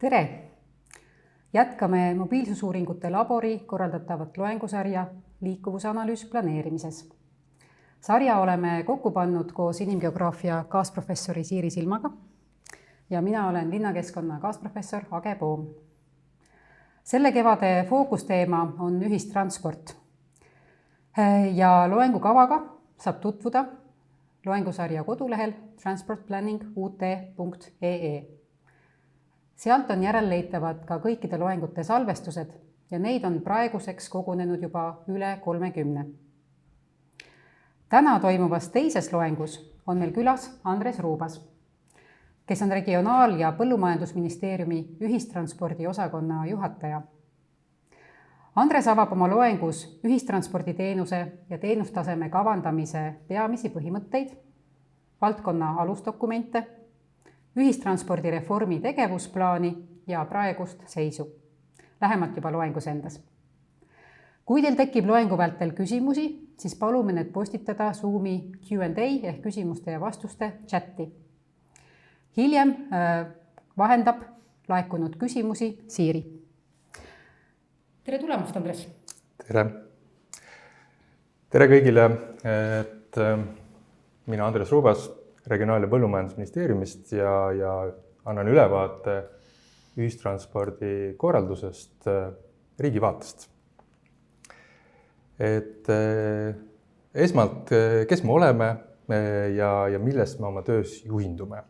Tere! Jätkame mobiilsusuuringute labori korraldatavat loengusarja liikuvusanalüüs planeerimises. Sarja oleme kokku pannud koos inimgeograafia kaasprofessori Siiri Silmaga ja mina olen linnakeskkonna kaasprofessor Age Poom. Selle kevade fookusteema on ühistransport ja loengukavaga saab tutvuda loengusarja kodulehel transportplanningut.ee. Sealt on järelleitavad ka kõikide loengute salvestused ja neid on praeguseks kogunenud juba üle 30. Täna toimuvas teises loengus on meil külas Andres Ruubas, kes on Regionaal- ja Põllumajandusministeeriumi ühistranspordi osakonna juhataja. Andres avab oma loengus ühistransporditeenuse ja teenustaseme kavandamise peamisi põhimõtteid, valdkonna alusdokumente, ühistranspordireformi tegevusplaani ja praegust seisu. Lähemalt juba loengus endas. Kui teil tekib loengu vältel küsimusi, siis palume need postitada Zoomi Q&A ehk küsimuste ja vastuste chatti. Hiljem vahendab laekunud küsimusi Siiri. Tere tulemast, Andres! Tere! Tere kõigile! Mina Andres Ruubas Regionaal- ja Põllumajandusministeeriumist ja annan ülevaate ühistranspordi korraldusest riigi vaatest. Esmalt, kes me oleme ja millest me oma töös juhindume.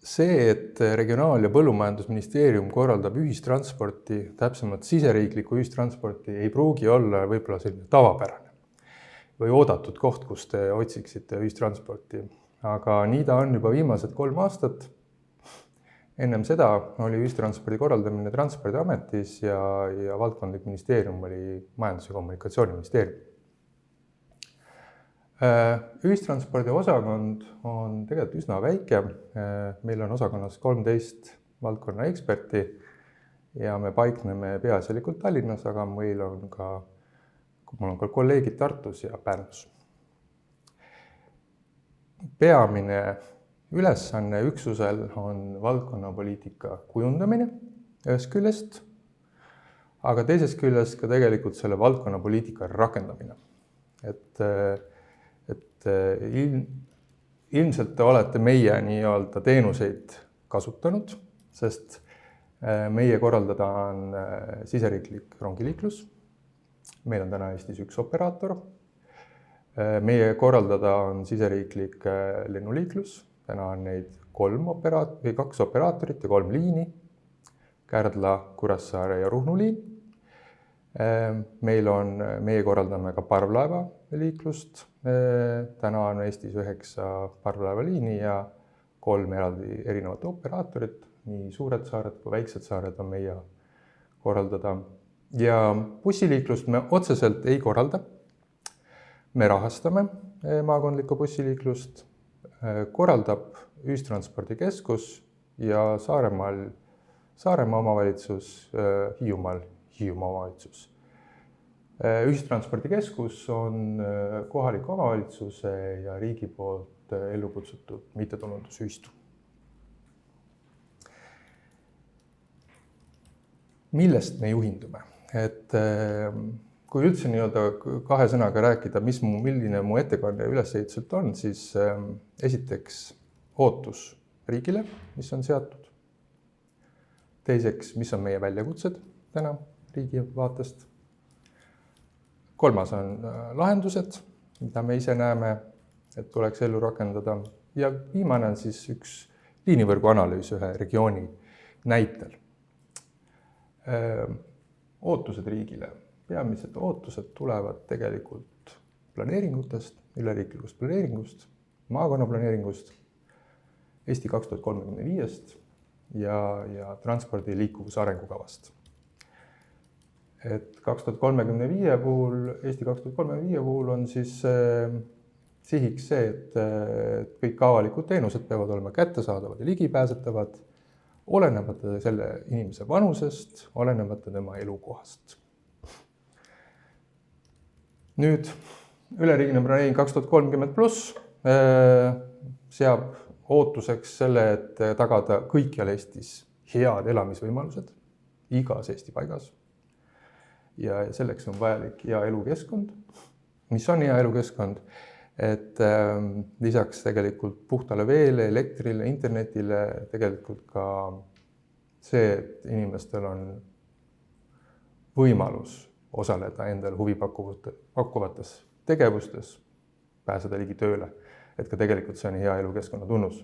See, et Regionaal- ja Põllumajandusministeerium korraldab ühistransporti, täpsemalt siseriiklikku ühistransporti, ei pruugi olla võib-olla selline tavapärane või oodatud koht, kus te otsiksite ühistransporti. Aga nii ta on juba viimased 3 aastat. Ennem seda oli ühistranspordi korraldamine Transpordiametis ja valdkondlik ministeerium oli Majandus- ja Kommunikatsiooniministeerium. Ühistranspordi osakond on tegelikult üsna väike. Meil on osakonnas 13 valdkonna eksperti ja me paikneme peaasjalikult Tallinnas, aga mul on ka kolleegid Tartus ja Pärnus. Peamine ülesanne üksusel on valdkonnapoliitika kujundamine ühest küljest, aga teisest küljest ka tegelikult selle valdkonnapoliitika rakendamine. Ilmselt te olete meie nii-öelda teenuseid kasutanud, sest meie korraldada on siseriiklik rongiliiklus. Meil on täna Eestis 1 operaator. Meie korraldada on siseriiklik lennuliiklus. Täna on neid 2 operaatorit ja 3 liini. Kärdla, Kuressaare ja Ruhnu liin. Meie korraldame ka parvlaevaliiklust. Täna on Eestis 9 parvlaevaliini ja 3 eraldi erinevat operaatorit. Nii suured saared kui väiksed saared on meie korraldada. Ja bussiliiklust me otseselt ei korralda. Me rahastame maakondlikku bussiliiklust, korraldab ühistranspordikeskus ja Saaremaa omavalitsus, Hiiumaal Hiiumaa omavalitsus. Ühistranspordikeskus on kohaliku omavalitsuse ja riigi poolt ellu kutsutud mittetulundusühistu. Millest me juhindume? Kui üldse nii-öelda 2 sõnaga rääkida, milline mu ettekanne ülesehituselt on, siis esiteks ootus riigile, mis on seatud. Teiseks, mis on meie väljakutsed täna riigi vaatest. 3. on lahendused, mida me ise näeme, et tuleks ellu rakendada. Ja viimane on siis üks liinivõrgu analüüs ühe regiooni näitel. Ootused riigile. Peamised ootused tulevad tegelikult planeeringutest, üleriiklikust planeeringust, maakonnaplaneeringust, Eesti 2035-st ja transpordi liikuvuse arengukavast. Eesti 2035 puhul on siis sihiks see, et kõik avalikud teenused peavad olema kättesaadavad ja ligipääsetavad, olenemata selle inimese vanusest, olenemata tema elukohast. Nüüd üleriigiline planeering 2030+ seab ootuseks selle, et tagada kõikjal Eestis head elamisvõimalused igas Eesti paigas. Ja selleks on vajalik hea elukeskkond. Mis on hea elukeskkond? Et lisaks tegelikult puhtale veele, elektrile, internetile tegelikult ka see, et inimestel on võimalus osaleda endale huvipakkuvates tegevustes, pääseda ligi tööle, et ka tegelikult see on hea elukeskkonna tunnus.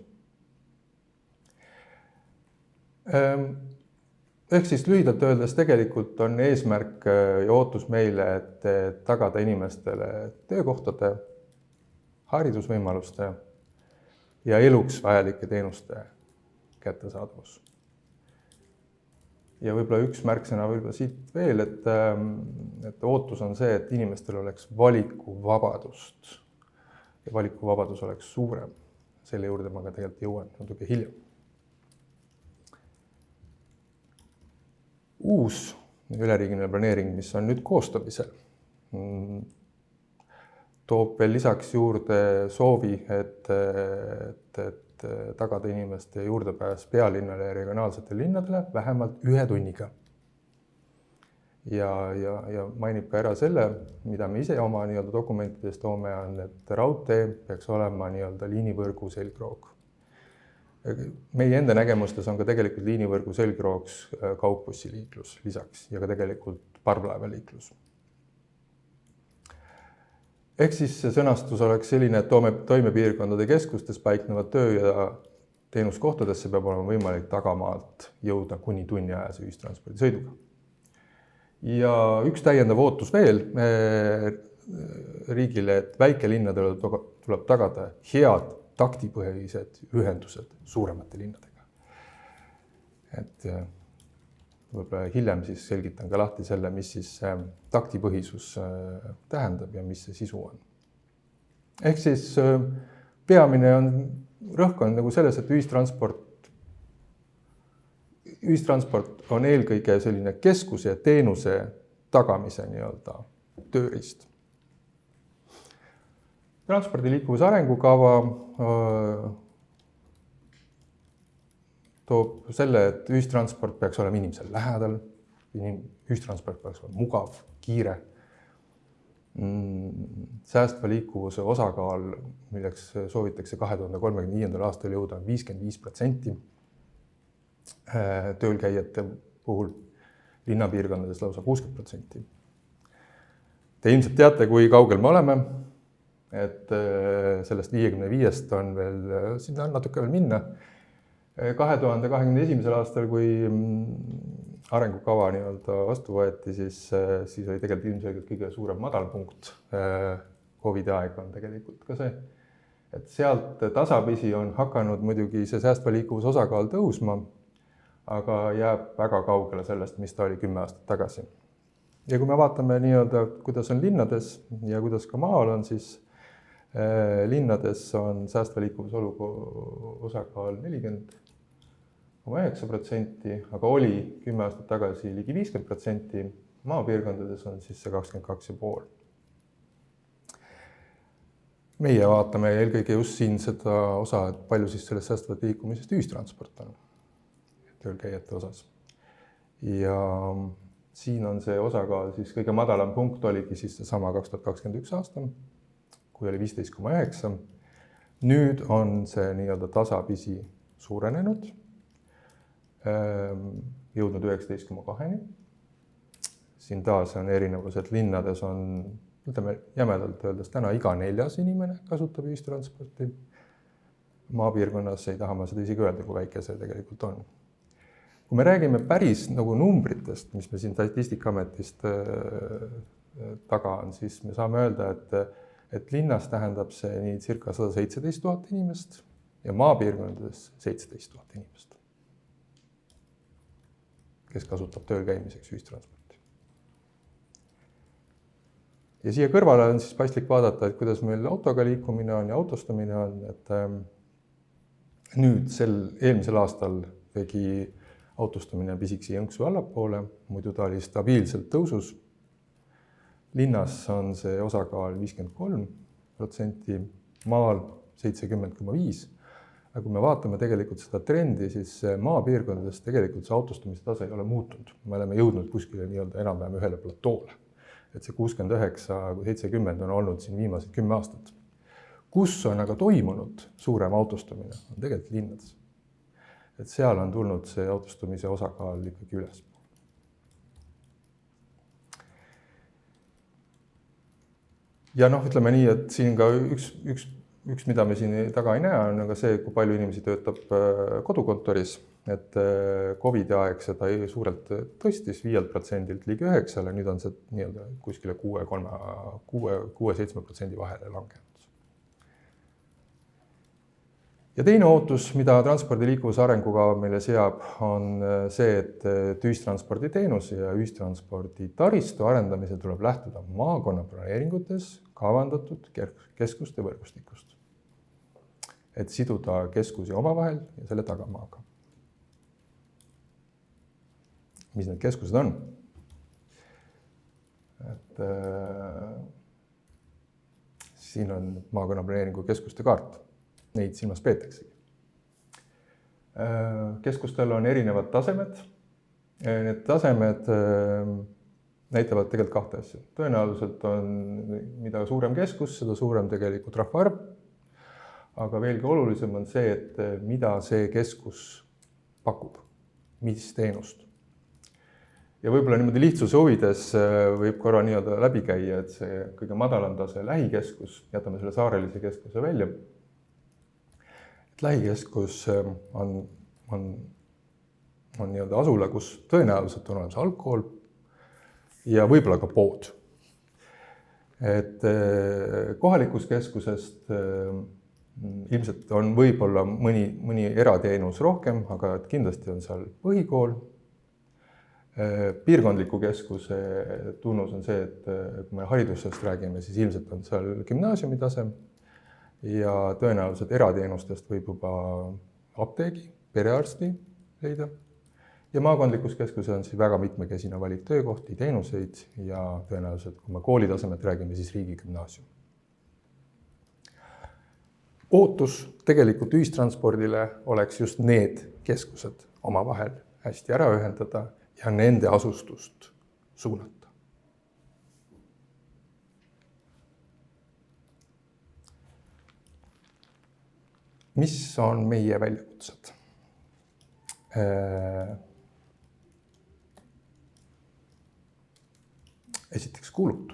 Ehk siis lühidalt öeldes tegelikult on eesmärk ja ootus meile, et tagada inimestele töökohtade, haridusvõimaluste ja eluks vajalike teenuste kättesaadavus. Ja võib-olla üks märksõna võib-olla siit veel, et ootus on see, et inimestel oleks valikuvabadust ja valikuvabadus oleks suurem. Selle juurde ma ka tegelikult jõuan natuke hiljem. Uus üleriigiline planeering, mis on nüüd koostamisel, toob veel lisaks juurde soovi, et tagada inimeste juurdepääs pealinnale ja regionaalsetele linnadele vähemalt 1 tunniga. Ja mainib ka ära selle, mida me ise oma dokumentides toome, on, et raudtee peaks olema liinivõrgu selgroog. Meie enda nägemustes on ka tegelikult liinivõrgu selgrooks kaupbussiliiklus lisaks ja ka tegelikult parvlaevaliiklus. Ehk siis see sõnastus oleks selline, et toimepiirkondade keskustes paiknevad töö- ja teenuskohtadesse peab olema võimalik tagamaalt jõuda kuni tunniajase ühistranspordisõiduga. Ja üks täiendav ootus veel riigile, et väikelinnadele tuleb tagada head taktipõhised ühendused suuremate linnadega. Et võib-olla hiljem siis selgitan ka lahti selle, mis siis taktipõhisus tähendab ja mis see sisu on. Ehk siis peamine rõhk on nagu selles, et ühistransport on eelkõige selline keskuse ja teenuse tagamise tööriist. Transpordiliikuvuse arengukava toob selle, et ühistransport peaks olema inimesel lähedal, ühistransport peaks olema mugav, kiire. Säästva liikuvuse osakaal, milleks soovitakse 2035. aastal jõuda 55% töölkäijate puhul, linnapiirkondades lausa 60%. Te ilmselt teate, kui kaugel me oleme, et sellest 55-st on veel, sinna on natuke veel minna. 2021. aastal, kui arengukava vastu võeti, siis oli tegelikult ilmselgelt kõige suurem madalpunkt. COVID-i aeg on tegelikult ka see, et sealt tasapisi on hakanud muidugi see säästva liikuvuse osakaal tõusma, aga jääb väga kaugele sellest, mis ta oli 10 aastat tagasi. Ja kui me vaatame kuidas on linnades ja kuidas ka maal on, siis linnades on säästva liikuvuse osakaal 40,9%, aga oli 10 aastat tagasi ligi 50%, maapiirkondades on siis see 22,5%. Meie vaatame eelkõige just siin seda osa, et palju siis sellest säästvat liikumisest ühistransport on töölkäijate osas. Ja siin on see osakaal siis kõige madalam punkt oligi siis seesama 2021 aasta, kui oli 15,9%. Nüüd on see tasapisi suurenenud, jõudnud 19,2%. Siin taas on erinevus, et linnades on, ütleme jämedalt öeldes, täna iga 4. inimene kasutab ühistransporti. Maapiirkonnas ei taha ma seda isegi öelda, kui väike see tegelikult on. Kui me räägime päris numbritest, mis me siin Statistikaametist taga on, siis me saame öelda, et linnas tähendab see nii circa 117 000 inimest ja maapiirkondades 17 000 inimest, kes kasutab tööl käimiseks ühistransporti. Ja siia kõrvale on siis paslik vaadata, et kuidas meil autoga liikumine on ja autostumine on, et nüüd eelmisel aastal tegi autostumine pisiksi jõnksu allapoole, muidu ta oli stabiilselt tõusus. Linnas on see osakaal 53%, maal 70,5%, aga kui me vaatame tegelikult seda trendi, siis maapiirkondades tegelikult see autostumise tase ei ole muutunud. Me oleme jõudnud kuskile nii-öelda enam-vähem ühele platoole. Et see 69-70 on olnud siin viimased 10 aastat. Kus on aga toimunud suurem autostumine, on tegelikult linnades. Et seal on tulnud see autostumise osakaal ikkagi üles. Ja ütleme nii, et siin ka üks, mida me siin taga ei näe, on aga see, kui palju inimesi töötab kodukontoris. Et Covidi aeg seda suurelt tõstis 5% ligi 9%, nüüd on see nii-öelda kuskile 6-7% vahele langenud. Ja teine ootus, mida transpordi liikuvuse arengukava meile seab, on see, et ühistranspordi teenuse ja ühistranspordi taristu arendamisel tuleb lähtuda maakonna planeeringutes kavandatud keskuste võrgustikust. Et siduda keskusi omavahel ja selle tagamaaga. Mis need keskused on? Et, siin on maakonna planeeringu keskuste kaart. Neid silmas peetaksegi. Keskustel on erinevad tasemed. Need tasemed näitavad tegelikult kahte asja. Tõenäoliselt on, mida suurem keskus, seda suurem tegelikult rahvaarv. Aga veelgi olulisem on see, et mida see keskus pakub, mis teenust. Ja võib-olla niimoodi lihtsuse huvides võib korra nii-öelda läbi käia, et see kõige madalam tase lähikeskus, jätame selle saarelise keskuse välja. Lähikeskus on nii-öelda asula, kus tõenäoliselt on olemas alkohol ja võib-olla ka pood. Et kohalikust keskusest ilmselt on võib-olla mõni erateenus rohkem, aga kindlasti on seal põhikool. Piirkondliku keskuse tunnus on see, et kui me haridusest räägime, siis ilmselt on seal gümnaasiumi tasem. Ja tõenäoliselt erateenustest võib juba apteegi, perearsti leida. Ja maakondlikus keskuses on siis väga mitmekesine valik töökohti, teenuseid ja tõenäoliselt, kui me koolitasemet räägime, siis riigigümnaasium. Ootus tegelikult ühistranspordile oleks just need keskused omavahel hästi ära ühendada ja nende asustust suunata. Mis on meie väljakutsed? Esiteks kulud.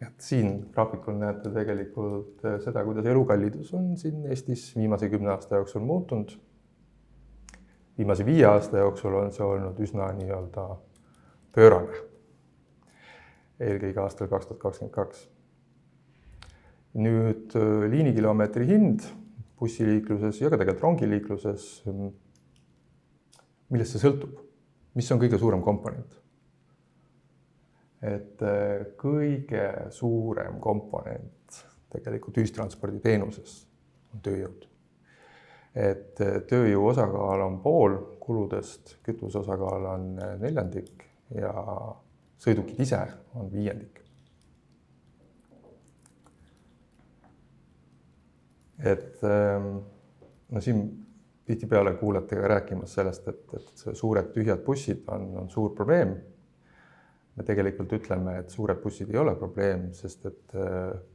Et siin graafikul näete tegelikult seda, kuidas elukallidus on siin Eestis viimase 10 aasta jooksul muutunud. Viimase 5 aasta jooksul on see olnud üsna nii-öelda pöörane. Eelkõige aastal 2022. Nüüd liinikilomeetri hind bussiliikluses ja ka tegelikult rongiliikluses, millest see sõltub? Mis on kõige suurem komponent? Et kõige suurem komponent tegelikult ühistranspordi teenuses on tööjõud. Et tööjõu osakaal on pool kuludest, kütuse osakaal on 1/4 ja sõidukid ise on 1/5. Et siin tihtipeale kuulete ka rääkimas sellest, et suured tühjad bussid on suur probleem. Me tegelikult ütleme, et suured bussid ei ole probleem, sest et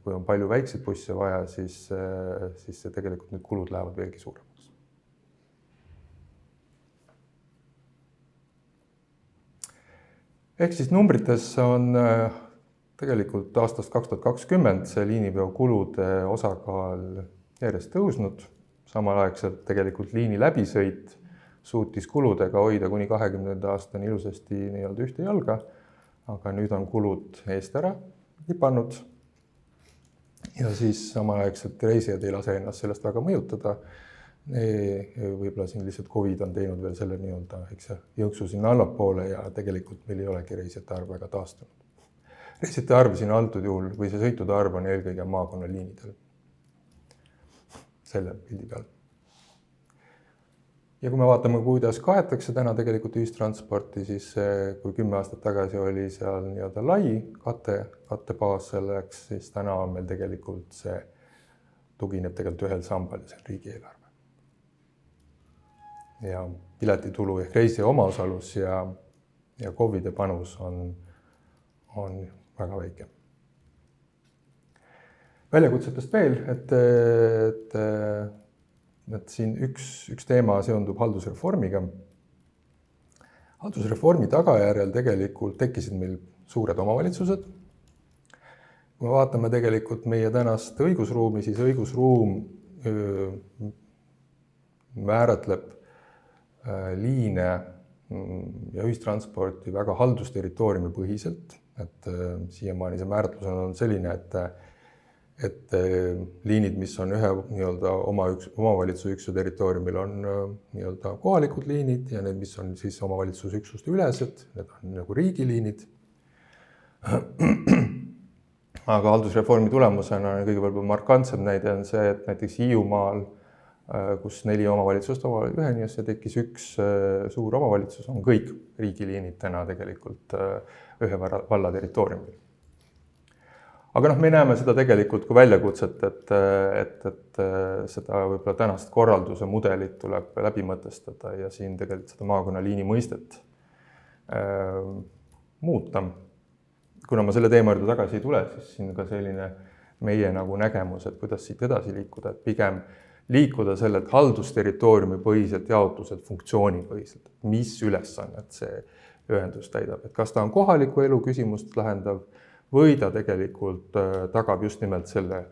kui on palju väikseid busse vaja, siis see tegelikult nüüd kulud lähevad veelgi suuremaks. Ehk siis numbrites on tegelikult aastast 2020 see liiniveo kulude osakaal järjest tõusnud. Samalaegselt tegelikult liini läbisõit suutis kuludega hoida kuni 2020. aastani ilusasti nii-öelda ühte jalga, aga nüüd on kulud eest ära lipanud. Ja siis samalaegselt reisijad ei lase ennast sellest väga mõjutada. Võib-olla siin lihtsalt Covid on teinud veel selle nii-öelda jõnksu sinna allapoole ja tegelikult meil ei olegi reisijate arv väga taastunud. Reisijate arv siin antud juhul või see sõitude arv on eelkõige maakonnaliinidel. Selle pildi peal. Ja kui me vaatame, kuidas kaetakse täna tegelikult ühistransporti, siis kui 10 aastat tagasi oli seal nii-öelda lai kattebaas selleks, siis täna on meil tegelikult see tugineb tegelikult ühel sambal ja see on riigieelarve. Ja piletitulu ehk reisija omaosalus ja KOV-ide panus on väga väike. Väljakutsetest veel, et siin üks teema seondub haldusreformiga. Haldusreformi tagajärjel tegelikult tekkisid meil suured omavalitsused. Kui me vaatame tegelikult meie tänast õigusruumi, siis õigusruum määratleb liine ja ühistransporti väga haldusterritooriumi põhiselt. Et siiamaani see määratlus on selline, et liinid, mis on ühe omavalitsusüksuse territooriumil, on nii-öelda kohalikud liinid ja need, mis on siis omavalitsusüksuste ülesed, need on nagu riigiliinid. Aga haldusreformi tulemusena kõigepealt markantsem näide on see, et näiteks Hiiumaal, kus 4 omavalitsust ühenes ja tekkis üks suur omavalitsus, on kõik riigiliinid täna tegelikult ühe valla territooriumil. Aga me näeme seda tegelikult kui väljakutset, et seda võib-olla tänast korralduse mudelit tuleb läbi mõtestada ja siin tegelikult seda maakonnaliini mõistet muuta. Kuna ma selle teema juurde tagasi ei tule, siis siin ka selline meie nagu nägemus, et kuidas siit edasi liikuda, et pigem liikuda sellelt haldusterritooriumi põhiselt jaotuselt funktsioonipõhiselt, mis ülesannet see ühendus täidab, et kas ta on kohaliku elu küsimust lahendav või ta tegelikult tagab just nimelt selle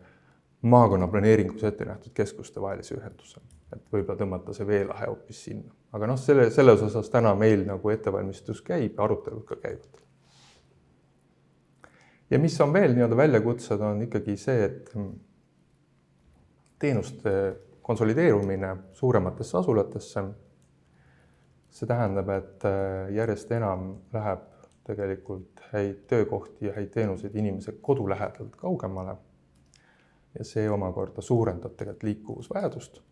maakonna planeeringus ette nähtud keskuste vahelise ühenduse, et võib-olla tõmmata see veelahe hoopis sinna. Aga selles osas täna meil nagu ettevalmistus käib, arutelud ka käivad. Ja mis on veel nii-öelda väljakutsed, on ikkagi see, et teenuste konsolideerumine suurematesse asulatesse, see tähendab, et järjest enam läheb tegelikult häid töökohti ja häid teenuseid inimese kodu lähedalt kaugemale. Ja see omakorda suurendab tegelikult liikuvusvajadust.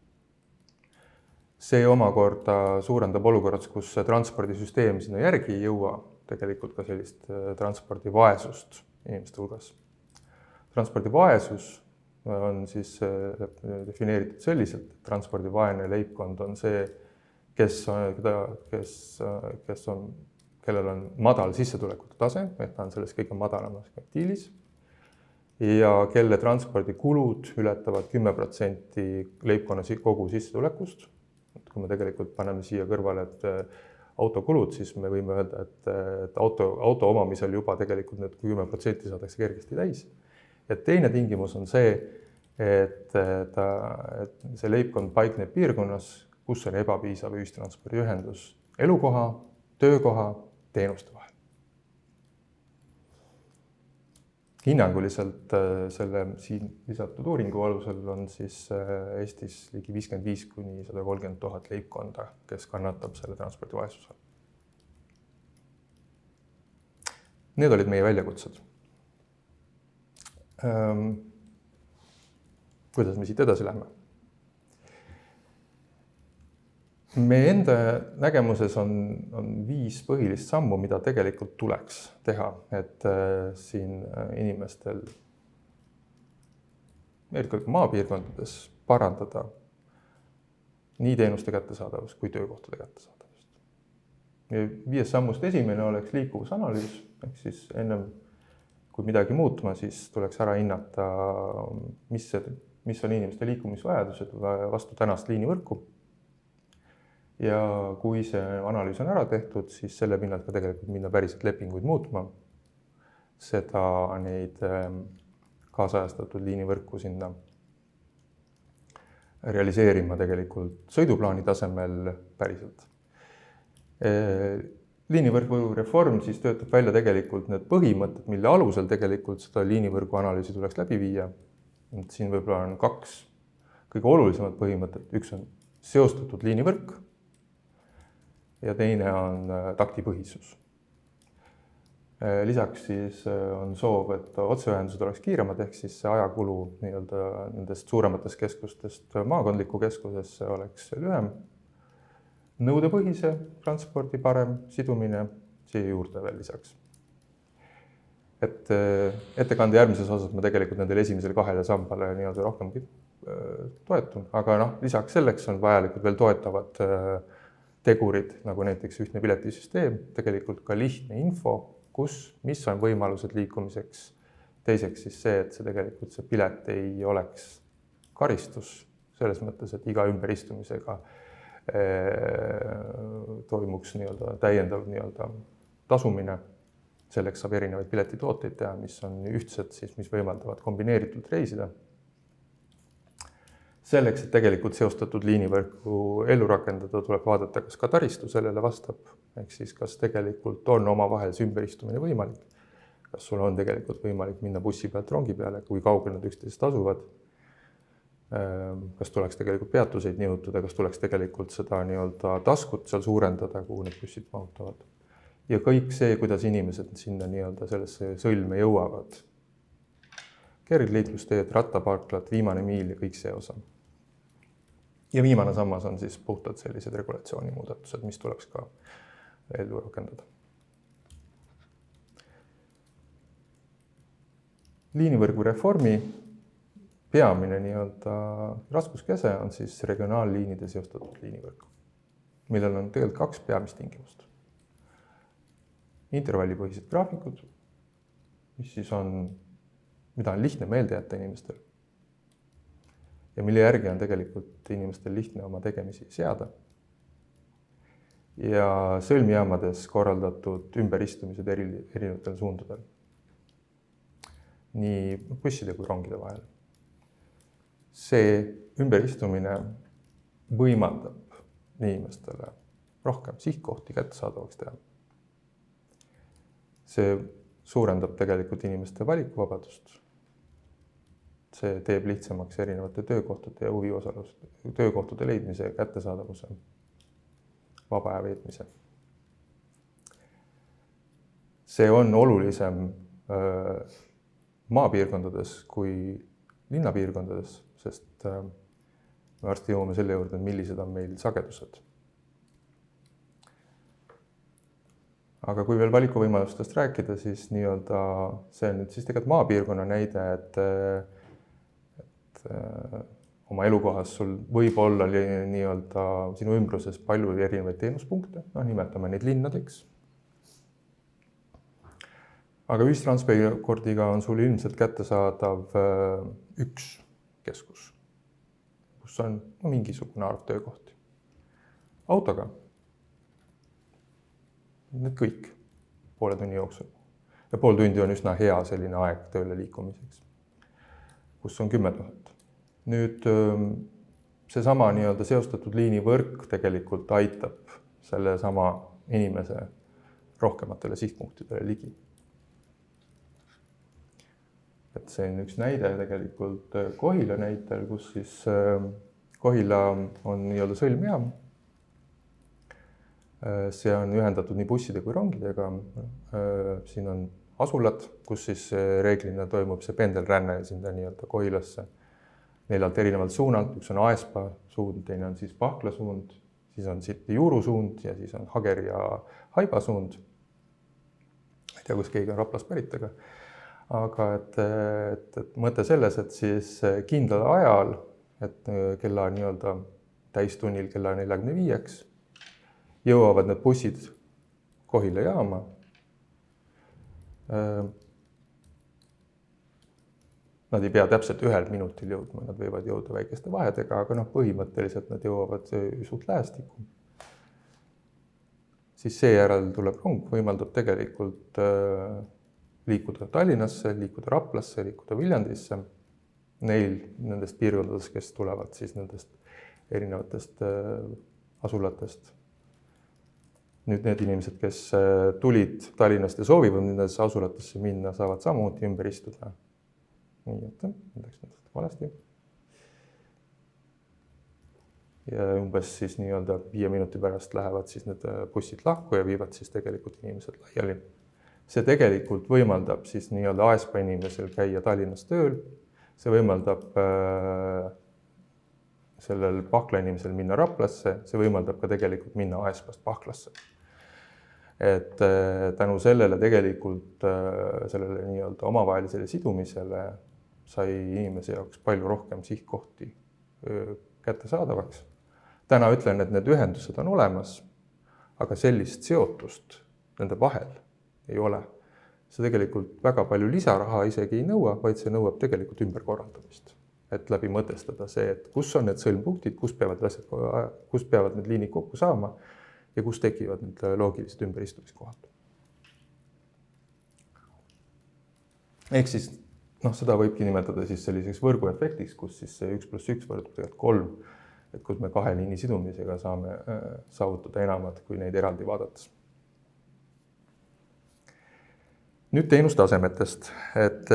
See omakorda suurendab olukorras, kus transpordisüsteem sinna järgi ei jõua, tegelikult ka sellist transpordivaesust inimeste hulgas. Transpordivaesus on siis defineeritud selliselt, et transpordivaene leibkond on see, kellel on madal sissetulekute tase, et ta on selles kõige madalamas kvartiilis ja kelle transpordikulud ületavad 10% leibkonna kogu sissetulekust. Kui me tegelikult paneme siia kõrvale, et autokulud, siis me võime öelda, et auto omamisel juba tegelikult need 10% saadakse kergesti täis. Ja teine tingimus on see, et see leibkond paikneb piirkonnas, kus on ebapiisav ühistranspordiühendus elukoha, töökoha, teenuste vahel. Hinnanguliselt selle siin lisatud uuringu alusel on siis Eestis ligi 55 kuni 130 000 leibkonda, kes kannatab selle transpordivaesuse. Need olid meie väljakutsed. Kuidas me siit edasi lähme? Meie enda nägemuses on 5 põhilist sammu, mida tegelikult tuleks teha, et siin inimestel, eelkõige maapiirkondades, parandada nii teenuste kättesaadavust kui töökohtade kättesaadavust. 5 sammust esimene oleks liikuvusanalüüs, ehk siis ennem kui midagi muutma, siis tuleks ära hinnata, mis on inimeste liikumisvajadused vastu tänast liinivõrku. Ja kui see analüüs on ära tehtud, siis selle pinnalt ka tegelikult minna päriselt lepinguid muutma, seda neid kaasajastatud liinivõrku sinna realiseerima tegelikult sõiduplaani tasemel päriselt. Liinivõrgu reform siis töötab välja tegelikult need põhimõtted, mille alusel tegelikult seda liinivõrgu analüüsi tuleks läbi viia. Siin võib-olla on 2 kõige olulisemat põhimõtet. Üks on seostatud liinivõrk ja teine on taktipõhisus. Lisaks siis on soov, et otseühendused oleks kiiremad, ehk siis see ajakulu nendest suurematest keskustest maakondliku keskusesse oleks lühem. Nõudepõhise transpordi parem sidumine siia juurde veel lisaks. et ettekande järgmises osas ma tegelikult nendele esimesele 2 sambale nii-öelda rohkem toetun, aga noh, lisaks selleks on vajalikud veel toetavad tegurid, nagu näiteks ühtne piletisüsteem, tegelikult ka lihtne info, mis on võimalused liikumiseks. Teiseks siis see, et tegelikult see pilet ei oleks karistus selles mõttes, et iga ümberistumisega toimuks nii-öelda täiendav nii-öelda tasumine. Selleks saab erinevaid piletitooteid teha, mis on ühtsed, siis, mis võimaldavad kombineeritult reisida. Selleks, et tegelikult seostatud liinivõrku ellu rakendada, tuleb vaadata, kas ka taristu sellele vastab. Ehk siis, kas tegelikult on omavahel see ümberistumine võimalik. Kas sul on tegelikult võimalik minna bussi pealt rongi peale, kui kaugel nad üksteisest asuvad. Kas tuleks tegelikult peatuseid nihutada, kas tuleks tegelikult seda nii-öelda taskut seal suurendada, kuhu need bussid mahutavad. Ja kõik see, kuidas inimesed sinna nii-öelda sellesse sõlme jõuavad. Kergliiklusteed, rattaparklad, viimane miil ja kõik see osa. Ja viimane sammas on siis puhtalt sellised regulatsiooni muudatused, mis tuleks ka ellu rakendada. Liinivõrgu reformi peamine nii-öelda raskuskese on siis regionaalliinide seostatud liinivõrgu, millel on tegelikult 2 peamist tingimust. Intervallipõhised graafikud, mis siis mida on lihtne meelde jätta inimestel ja mille järgi on tegelikult inimestel lihtne oma tegemisi seada. Ja sõlmjaamades korraldatud ümberistumised erinevatel suundadel. Nii busside kui rongide vahel. See ümberistumine võimaldab inimestele rohkem sihtkohti kättesaadavaks teha. See suurendab tegelikult inimeste valikuvabadust. See teeb lihtsamaks erinevate töökohtade ja töökohtade leidmise ja kättesaadavuse, vaba aja veetmise. See on olulisem maapiirkondades kui linnapiirkondades, sest me varsti jõuame selle juurde, millised on meil sagedused. Aga kui veel valikuvõimalustest rääkida, siis nii-öelda see on nüüd siis tegelikult maapiirkonna näide, et oma elukohas sul võib olla nii-öelda sinu ümbruses palju erinevaid teenuspunkte, nimetame neid linnadeks. Aga ühistranspordiga on sul ilmselt kättesaadav üks keskus, kus on mingisugune arv töökohti. Autoga. Need kõik poole tunni jooksul. Ja pool tundi on üsna hea selline aeg tööle liikumiseks, kus on 10 000. Nüüd seesama nii-öelda seostatud liinivõrk tegelikult aitab selle sama inimese rohkematele sihtpunktidele ligi. Et see on üks näide tegelikult Kohila näitel, kus siis Kohila on nii-öelda sõlmjaam. See on ühendatud nii busside kui rongidega. Siin on asulad, kus siis reeglina toimub see pendelränne sinna nii-öelda Kohilasse 4 erinevalt suunalt. Üks on Aespa suund, teine on siis Pahkla suund, siis on siit Juuru suund ja siis on Hager ja Haiba suund. Ei tea, kus keegi on Raplast pärit, aga et mõte selles, et siis kindlal ajal, et kella nii-öelda täistunnil kella 45-ks jõuavad need bussid Kohila jaama. Nad ei pea täpselt 1 minutil jõudma, nad võivad jõuda väikeste vahedega, aga põhimõtteliselt nad jõuavad suht lähestikku. Siis seejärel tuleb rong, võimaldab tegelikult liikuda Tallinnasse, liikuda Raplasse, liikuda Viljandisse. Neil nendest piirkondadest, kes tulevad siis nendest erinevatest asulatest. Nüüd need inimesed, kes tulid Tallinnast ja soovivad nendesse asulatesse minna, saavad samuti ümber istuda. Nii, et valesti. Ja umbes siis nii-öelda 5 minuti pärast lähevad siis need bussid lahku ja viivad siis tegelikult inimesed laiali. See tegelikult võimaldab siis nii-öelda Aespa inimesel käia Tallinnas tööl. See võimaldab sellel Pahkla inimesel minna Raplasse, see võimaldab ka tegelikult minna Aespast Pahklasse. et tänu sellele tegelikult sellele nii-öelda omavahelisele sidumisele sai inimese jaoks palju rohkem sihtkohti kättesaadavaks. Täna ütlen, et need ühendused on olemas, aga sellist seotust nende vahel ei ole. See tegelikult väga palju lisaraha isegi ei nõua, vaid see nõuab tegelikult ümberkorraldamist. Et läbi mõtestada see, et kus on need sõlmpunktid, kus peavad need liinid kokku saama ja kus tekivad need loogilised ümberistumiskohad. Ehk siis seda võibki nimetada siis selliseks võrguefektiks, kus siis see 1+1 võrdub tegelikult 3, et kus me 2 liini sidumisega saame saavutada enamat kui neid eraldi vaadates. Nüüd teenustasemetest, et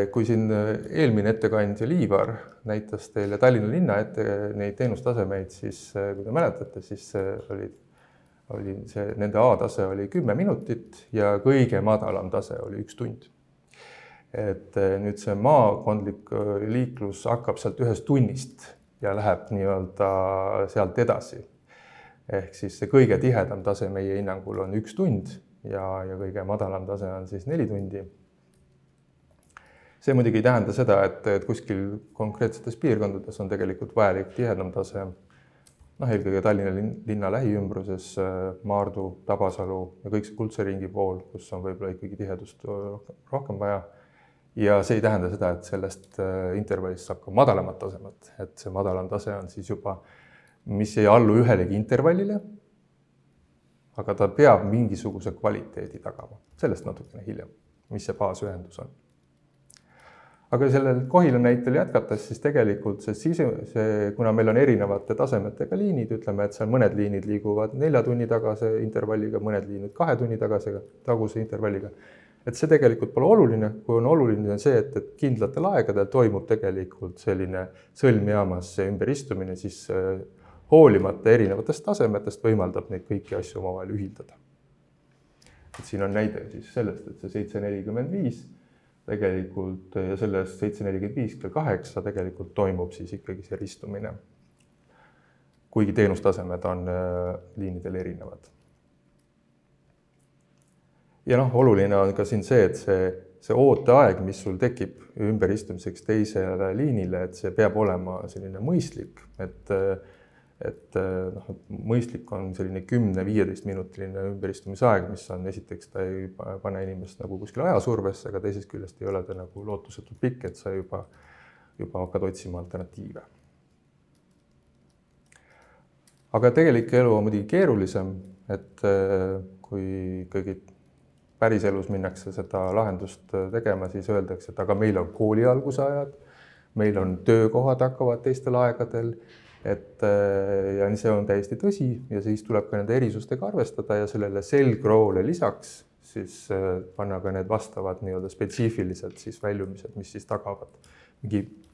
kui siin eelmine ettekandja Liivar näitas teile Tallinna linna ette neid teenustasemeid, siis kui te mäletate, siis nende A-tase oli 10 minutit ja kõige madalam tase oli 1 tund. Et nüüd see maakondlik liiklus hakkab sealt 1 tunnist ja läheb nii-öelda sealt edasi. Ehk siis see kõige tihedam tase meie hinnangul on 1 tund ja kõige madalam tase on siis 4 tundi. See muidugi ei tähenda seda, et kuskil konkreetsetes piirkondades on tegelikult vajalik tihedam tase. Eelkõige Tallinna linna lähiümbruses, Maardu, Tabasalu ja kõik see Kuldse ringi pool, kus on võib-olla ikkagi tihedust rohkem vaja. Ja see ei tähenda seda, et sellest intervallist saab ka madalamat tasemat, et see madalam tase on siis juba, mis ei allu ühelegi intervallile, aga ta peab mingisuguse kvaliteedi tagama. Sellest natukene hiljem, mis see baasühendus on. Aga sellel Kohila näitel jätkates, siis tegelikult kuna meil on erinevate tasemetega liinid, ütleme, et seal mõned liinid liiguvad 4 tunni tagase intervalliga, mõned liinid 2 tunni taguse intervalliga. Et see tegelikult pole oluline, kui on oluline see, et kindlatel aegadel toimub tegelikult selline sõlmjaamas ümberistumine, siis hoolimata erinevatest tasemetest võimaldab neid kõiki asju omavahel ühildada. Et siin on näide siis sellest, et see 7.45 tegelikult ja sellest 7.45 kell 8 tegelikult toimub siis ikkagi see ristumine, kuigi teenustasemed on liinidel erinevad. Ja oluline on ka siin see, et see ooteaeg, mis sul tekib ümberistumiseks teisele liinile, et see peab olema selline mõistlik, et mõistlik on selline 10-15 minutiline ümberistumisaeg, mis on esiteks, ta ei pane inimest nagu kuskil ajasurvesse, aga teisest küljest ei ole ta nagu lootusetult pikk, et sa juba hakkad otsima alternatiive. Aga tegelik elu on muidugi keerulisem, et kui ikkagi päriselus minnakse seda lahendust tegema, siis öeldakse, et aga meil on kooli algusajad, meil on töökohad hakkavad teistel aegadel, ja see on täiesti tõsi ja siis tuleb ka nende erisustega arvestada ja sellele selgroole lisaks siis panna ka need vastavad nii-öelda spetsiifilised siis väljumised, mis siis tagavad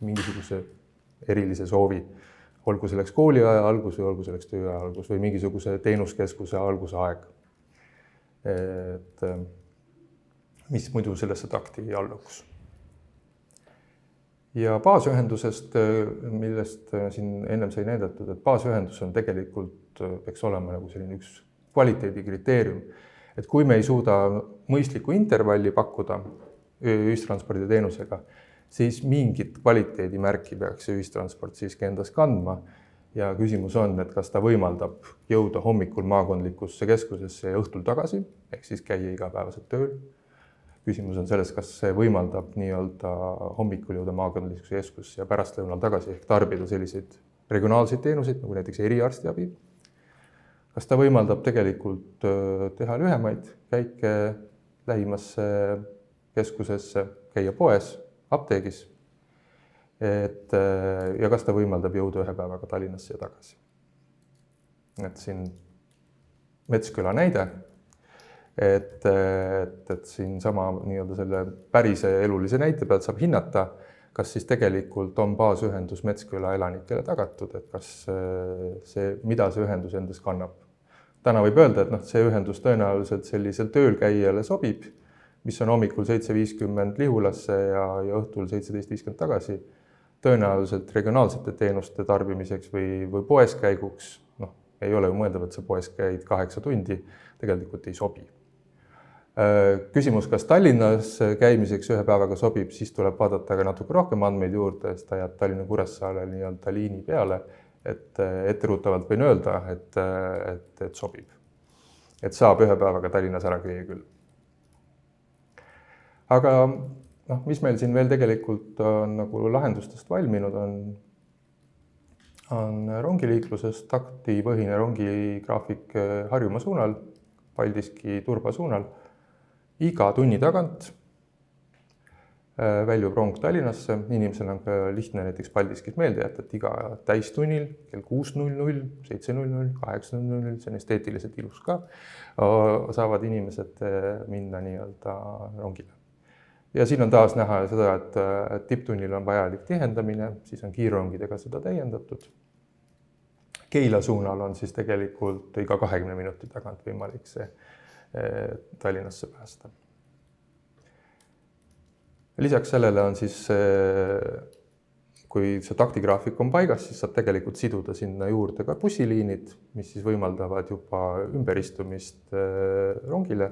mingisuguse erilise soovi, olgu selleks kooliaja algus või olgu selleks tööaja algus või mingisuguse teenuskeskuse algusaeg. Et mis muidu sellesse takti ei alluks. Ja baasühendusest, millest siin ennem sai näidatud, et baasühendus on tegelikult, peaks olema nagu selline üks kvaliteedi kriteerium. Et kui me ei suuda mõistlikku intervalli pakkuda ühistranspordi teenusega, siis mingit kvaliteedimärki peaks see ühistransport siiski endas kandma. Ja küsimus on, et kas ta võimaldab jõuda hommikul maakondlikusse keskusesse ja õhtul tagasi, ehk siis käia igapäevaselt tööl. Küsimus on selles, kas see võimaldab nii-öelda hommikul jõuda maakondlikusse keskusse ja pärastlõunal tagasi ehk tarbida selliseid regionaalseid teenuseid, nagu näiteks eriarstiabi. Kas ta võimaldab tegelikult teha lühemaid käike lähimasse keskusesse, käia poes, apteegis? Ja kas ta võimaldab jõuda 1 päevaga Tallinnasse ja tagasi. Et siin Metsküla näide, et siin sama nii-öelda selle päris elulise näite pealt saab hinnata, kas siis tegelikult on baasühendus Metsküla elanikele tagatud, et kas mida see ühendus endas kannab. Täna võib öelda, et see ühendus tõenäoliselt sellisel tööl käijale sobib, mis on hommikul 7.50 Lihulasse ja õhtul 17.50 tagasi. Tõenäoliselt regionaalsete teenuste tarbimiseks või poes käiguks, ei ole ju mõeldav, et sa poes käid 8 tundi, tegelikult ei sobi. Küsimus, kas Tallinnas käimiseks ühe päevaga sobib, siis tuleb vaadata ka natuke rohkem andmeid juurde, sest ta jääb Tallinna Kuressaare nii-öelda liini peale, et etteruutavalt võin öelda, et sobib. Et saab ühe päevaga Tallinnas ära käia küll. Aga mis meil siin veel tegelikult on nagu lahendustest valminud, on rongiliiklusest taktipõhine rongigraafik Harjumaa suunal, Paldiski Turba suunal. Iga tunni tagant väljub rong Tallinnasse. Inimesel on ka lihtne näiteks Paldiskis meelde jätta, et iga täistunnil kell 6.00, 7.00, 8.00, see on esteetiliselt ilus ka, saavad inimesed minna nii-öelda rongile. Ja siin on taas näha seda, et tipptunnil on vajalik tihendamine, siis on kiirrongidega seda täiendatud. Keila suunal on siis tegelikult iga 20 minuti tagant võimalik see Tallinnasse päästa. Lisaks sellele on siis, kui see taktigraafik on paigas, siis saab tegelikult siduda sinna juurde ka bussiliinid, mis siis võimaldavad juba ümberistumist rongile.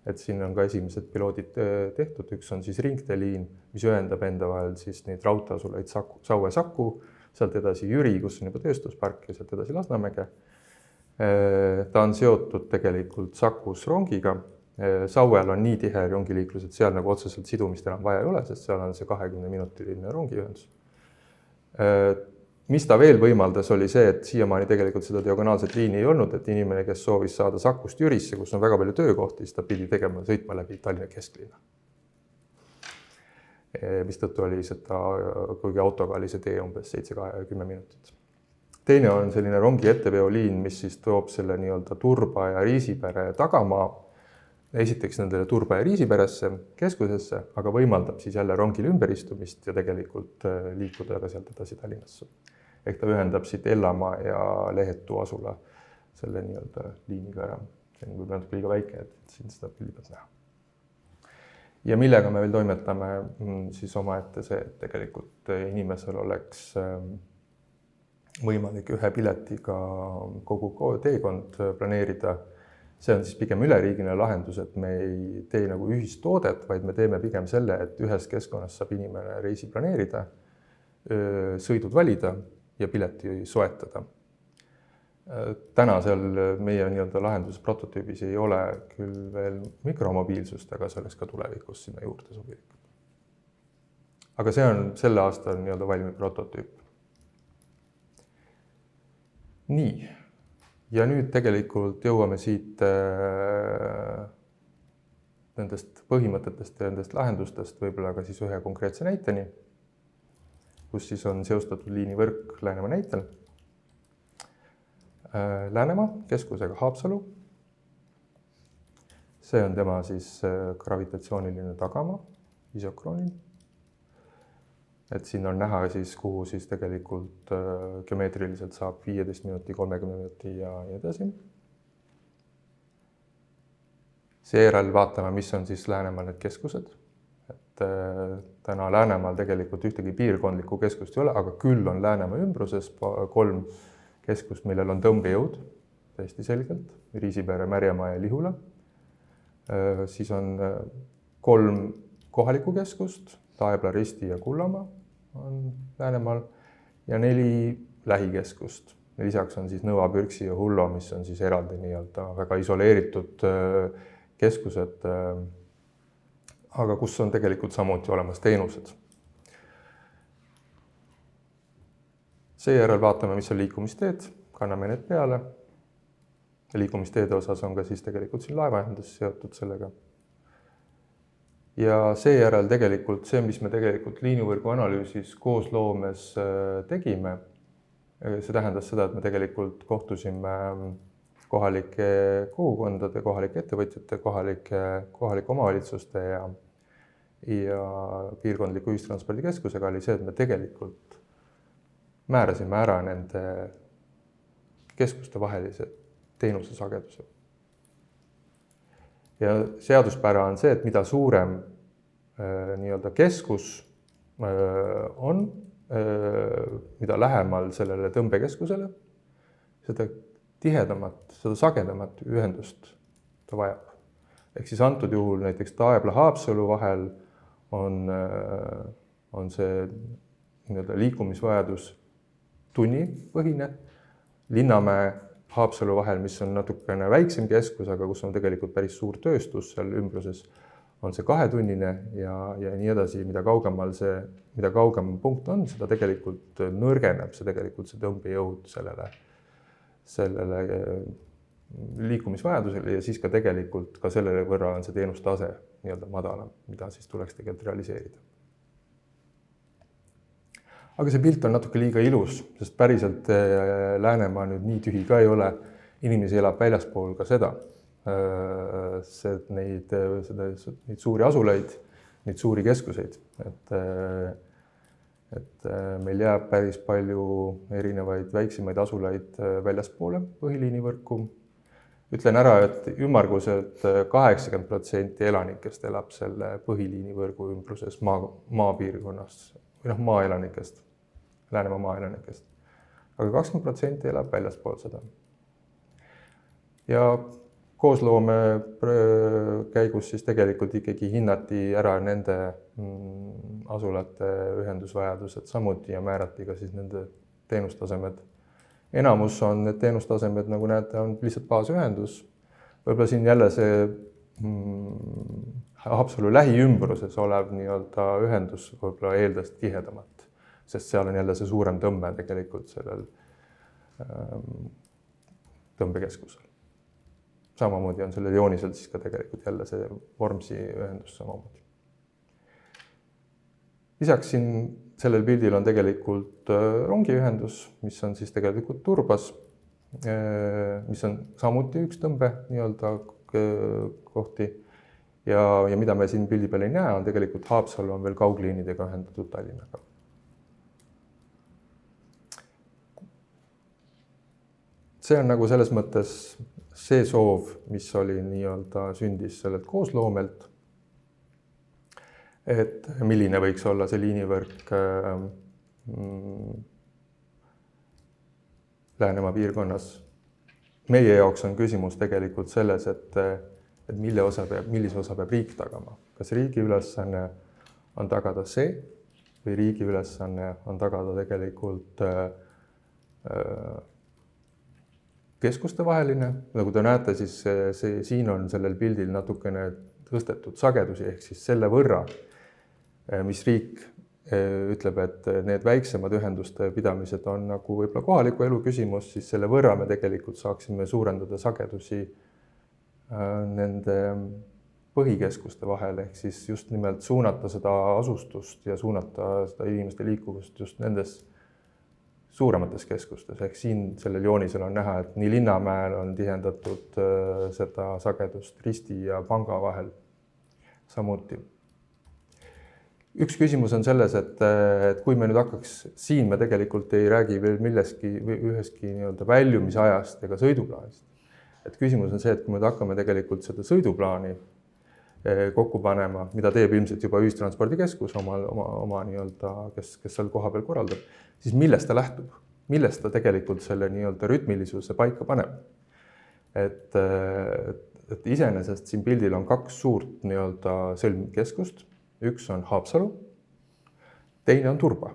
Et siin on ka esimesed piloodid tehtud, üks on siis ringteeliin, mis ühendab enda vahel siis neid raudteeasulaid Saue-Saku, sealt edasi Jüri, kus on juba tööstuspark ja sealt edasi Lasnamäge. Ta on seotud tegelikult Sakus rongiga. Sauel on nii tihe rongiliiklus, et seal nagu otseselt sidumist enam vaja ei ole, sest seal on see 20-minutiline rongiühendus. Mis ta veel võimaldas, oli see, et siiamaani tegelikult seda diagonaalset liini ei olnud, et inimene, kes soovis saada Sakust Jürisse, kus on väga palju töökohti, siis ta pidi sõitma läbi Tallinna kesklinna. Mistõttu oli seda, kuigi autoga oli see tee umbes 7-10 minutit. Teine on selline rongi etteveoliin, mis siis toob selle nii-öelda Turba ja Riisipere tagamaa, esiteks nendele Turba ja Riisiperesse keskusesse, aga võimaldab siis jälle rongile ümberistumist ja tegelikult liikuda ka sealt edasi Tallinnasse. Ehk ta ühendab siit Ellamaa ja Lehetu asula selle nii-öelda liiniga ära. See on võib-olla natuke liiga väike, et siin seda pildi pealt näha. Ja millega me veel toimetame, siis omaette see, et tegelikult inimesel oleks võimalik ühe piletiga kogu teekond planeerida. See on siis pigem üleriigiline lahendus, et me ei tee nagu ühist toodet, vaid me teeme pigem selle, et ühes keskkonnas saab inimene reisi planeerida, sõidud valida ja pileti soetada. Täna seal meie nii-öelda lahenduses prototüübis ei ole küll veel mikromobiilsust, aga see oleks ka tulevikus sinna juurde sobiv. Aga see on selle aasta nii-öelda valmiv prototüüp. Nii, ja nüüd tegelikult jõuame siit nendest põhimõtetest ja nendest lahendustest võib-olla ka siis ühe konkreetse näiteni, kus siis on seostatud liinivõrk Läänemaa näitel. Läänemaa keskusega Haapsalu. See on tema siis gravitatsiooniline tagamaa, isokroonil. Et siin on näha siis, kuhu siis tegelikult geomeetriliselt saab 15 minuti, 30 minuti ja nii edasi. Seejärel vaatame, mis on siis Läänemaal need keskused. Et täna Läänemaal tegelikult ühtegi piirkondlikku keskust ei ole, aga küll on Läänemaa ümbruses 3 keskust, millel on tõmbejõud täiesti selgelt. Riisipere, Märjamaa ja Lihula. Siis on 3 kohalikku keskust, Taebla, Risti ja Kullamaa on Läänemaal ja 4 lähikeskust. Lisaks on siis Nõva, Pürksi ja Hullo, mis on siis eraldi nii-öelda väga isoleeritud keskused, aga kus on tegelikult samuti olemas teenused. Seejärel vaatame, mis on liikumisteed, kanname need peale. Liikumisteede osas on ka siis tegelikult siin laevaühendus seotud sellega. Ja seejärel tegelikult see, mis me tegelikult liinivõrgu analüüsis koosloomes tegime, see tähendas seda, et me tegelikult kohtusime kohalike kogukondade, kohalike ettevõtjate, kohalike omavalitsuste ja piirkondliku ühistranspordikeskusega oli see, et me tegelikult määrasime ära nende keskuste vahelise teenuse sageduse. Ja seaduspära on see, et mida suurem nii-öelda keskus on, mida lähemal sellele tõmbekeskusele, seda tihedamat, seda sagedamat ühendust ta vajab. Ehk siis antud juhul näiteks Taebla-Haapsalu vahel on see nii-öelda liikumisvajadus tunnipõhine. Linnamäe Haapsalu vahel, mis on natukene väiksem keskus, aga kus on tegelikult päris suur tööstus seal ümbruses, on see 2-tunnine ja nii edasi, mida kaugem punkt on, seda tegelikult nõrgeneb see tõmbejõud sellele liikumisvajadusele ja siis ka tegelikult ka sellele võrra on see teenustase nii-öelda madalam, mida siis tuleks tegelikult realiseerida. Aga see pilt on natuke liiga ilus, sest päriselt Läänemaa nüüd nii tühi ka ei ole. Inimesi elab väljaspool ka seda. Neid suuri asulaid, neid suuri keskuseid. Et meil jääb päris palju erinevaid väiksemaid asulaid väljaspoole põhiliinivõrku. Ütlen ära, et ümmarguselt 80% elanikest elab selle põhiliinivõrgu ümbruses maapiirkonnas või maaelanikest, Läänemaa maaelanikest. Aga 20% elab väljaspool seda. Ja koosloome käigus siis tegelikult ikkagi hinnati ära nende asulate ühendusvajadused samuti ja määrati ka siis nende teenustasemed. Enamus on need teenustasemed, nagu näete, on lihtsalt baasühendus. Võib-olla siin jälle see Haapsalu lähiümbruses olev nii-öelda ühendus võib-olla eeldas tihedamat, sest seal on jälle see suurem tõmbe tegelikult sellel tõmbekeskusel. Samamoodi on sellel joonisel siis ka tegelikult jälle see Vormsi ühendus samamoodi. Lisaks siin sellel pildil on tegelikult rongiühendus, mis on siis tegelikult Turbas, mis on samuti üks tõmbe nii-öelda kohti. Ja mida me siin pildi peal ei näe, on tegelikult Haapsalu on veel kaugliinidega ühendatud Tallinnaga. See on nagu selles mõttes see soov, mis oli nii-öelda sündis sellelt koosloomelt, et milline võiks olla see liinivõrk Läänemaa piirkonnas. Meie jaoks on küsimus tegelikult selles, et millise osa peab riik tagama. Kas riigi ülesanne on tagada see või riigi ülesanne on tagada tegelikult keskuste vaheline. Nagu te näete, siis siin on sellel pildil natukene tõstetud sagedusi, ehk siis selle võrra, mis riik ütleb, et need väiksemad ühenduste pidamised on nagu võib-olla kohaliku elu küsimus, siis selle võrra me tegelikult saaksime suurendada sagedusi nende põhikeskuste vahel, ehk siis just nimelt suunata seda asustust ja suunata seda inimeste liikuvust just nendes suuremates keskustes. Ehk siin sellel joonisel on näha, et nii Linnamäel on tihendatud seda sagedust Risti ja Panga vahel samuti. Üks küsimus on selles, et kui me nüüd hakkaks, siin me tegelikult ei räägi veel milleski või üheski nii-öelda väljumisajast ega sõiduplaanist. Et küsimus on see, et kui me hakkame tegelikult seda sõiduplaani kokku panema, mida teeb ilmselt juba ühistranspordikeskus oma nii-öelda, kes seal koha peal korraldab, siis millest ta lähtub? Millest ta tegelikult selle nii-öelda rütmilisuse paika paneb? Et iseenesest siin pildil on 2 suurt nii-öelda sõlmkeskust. Üks on Haapsalu, teine on Turba.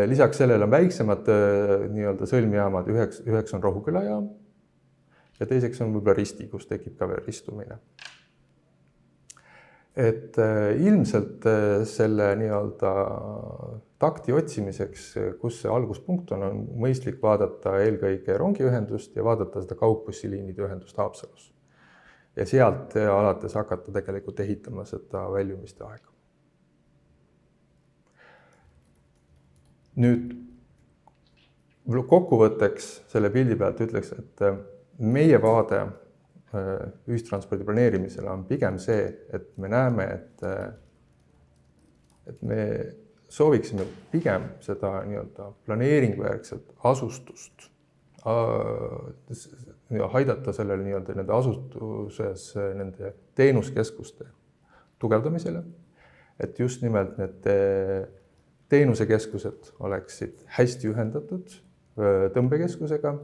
Lisaks sellele on väiksemad nii-öelda sõlmjaamad, üheks on Rohuküla jaam ja teiseks on võib-olla Risti, kus tekib ka veel ristumine. Et ilmselt selle nii-öelda takti otsimiseks, kus see alguspunkt on mõistlik vaadata eelkõige rongiühendust ja vaadata seda kaugbussiliinide ühendust Haapsalus. Ja sealt alates hakata tegelikult ehitama seda väljumiste aega. Nüüd kokkuvõtteks selle pildi pealt ütleks, et meie vaade ühistranspordi planeerimisele on pigem see, et me näeme, et me sooviksime pigem seda nii-öelda planeeringujärgselt asustust aidata sellel nii-öelda nende asustuses nende teenuskeskuste tugevdamisele, et just nimelt need teenusekeskused oleksid hästi ühendatud tõmbekeskusega,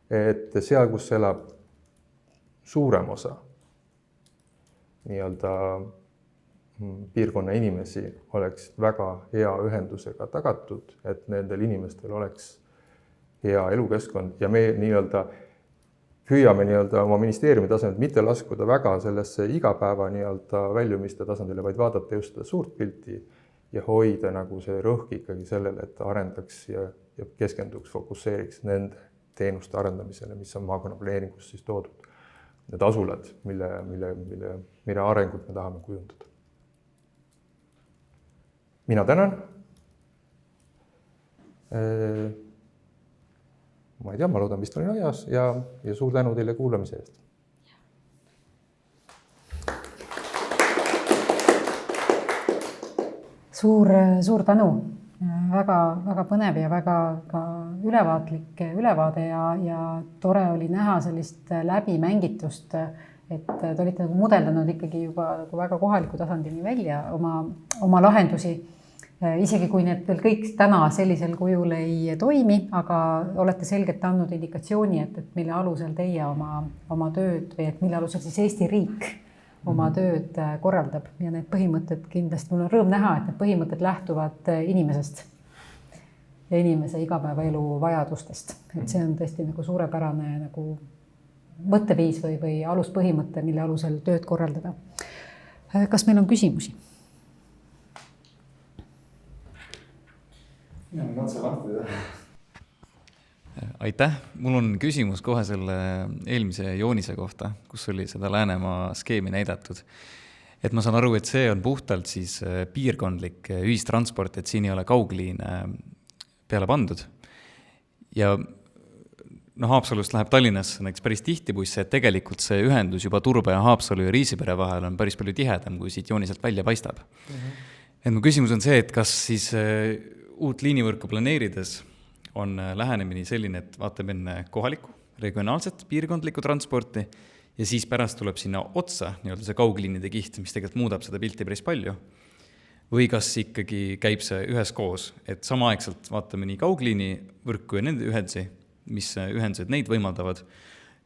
et seal, kus elab suurem osa nii-öelda piirkonna inimesi oleks väga hea ühendusega tagatud, et nendel inimestel oleks hea elukeskkond ja me nii-öelda püüame nii-öelda oma ministeeriumi tasandil mitte laskuda väga sellesse igapäeva nii-öelda väljumiste tasandile, vaid vaadata just seda suurt pilti ja hoida nagu see rõhk ikkagi sellele, et arendaks ja keskenduks, fokusseeriks nende teenuste arendamisele, mis on maakonnaplaneeringus siis toodud. Need asulad, mille arengut me tahame kujundada. Mina tänan. Ma ei tea, ma loodan, vist olin ajas ja suur tänu teile kuulamise eest. Suur tänu. Väga põnev ja väga ka ülevaatlik ülevaade ja tore oli näha sellist läbimängitust, et te olite nagu mudeldanud ikkagi juba nagu väga kohaliku tasandini välja oma lahendusi. Isegi kui need veel kõik täna sellisel kujul ei toimi, aga olete selgelt andnud indikatsiooni, et mille alusel teie oma tööd või et mille alusel siis Eesti riik oma tööd korraldab. Ja need põhimõtted kindlasti, mul on rõõm näha, et need põhimõtted lähtuvad inimesest ja inimese igapäevaelu vajadustest. Et see on tõesti nagu suurepärane nagu mõtteviis või aluspõhimõte, mille alusel tööd korraldada. Kas meil on küsimusi? Aitäh, mul on küsimus kohe selle eelmise joonise kohta, kus oli seda Läänemaa skeemi näidatud. Et ma saan aru, et see on puhtalt siis piirkondlik ühistransport, et siin ei ole kaugliine peale pandud. Ja Haapsalust läheb Tallinnasse näiteks päris tihti busse, et tegelikult see ühendus juba Turba ja Haapsalu ja Riisipere vahel on päris palju tihedam, kui siit jooniselt välja paistab. Et mu küsimus on see, et kas siis uut liinivõrku planeerides on lähenemine selline, et vaatab enne kohalikku, regionaalset, piirkondlikku transporti ja siis pärast tuleb sinna otsa nii-öelda see kaugliinide kiht, mis tegelikult muudab seda pilti päris palju. Või kas ikkagi käib see üheskoos, et samaaegselt vaatame nii kaugliini võrku ja nende ühendusi, mis ühendused neid võimaldavad,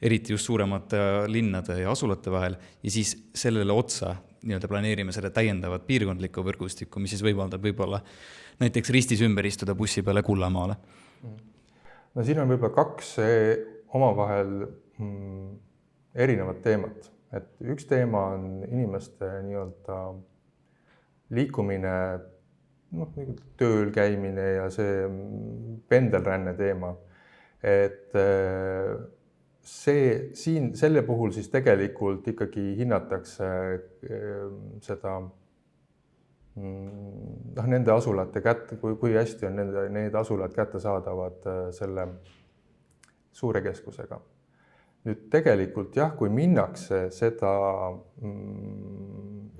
eriti just suuremate linnade ja asulate vahel, ja siis sellele otsa nii-öelda planeerime selle täiendavat piirkondlikku võrgustikku, mis siis võimaldab võib-olla näiteks ristis ümber istuda bussi peale Kullamaale. No siin on võib-olla kaks omavahel erinevat teemat. Et üks teema on inimeste nii-öelda liikumine, tööl käimine ja see pendelränne teema. Et selle puhul siis tegelikult ikkagi hinnatakse seda nende asulate kätte, kui hästi on need asulad kättesaadavad selle suure keskusega. Nüüd tegelikult jah, kui minnakse seda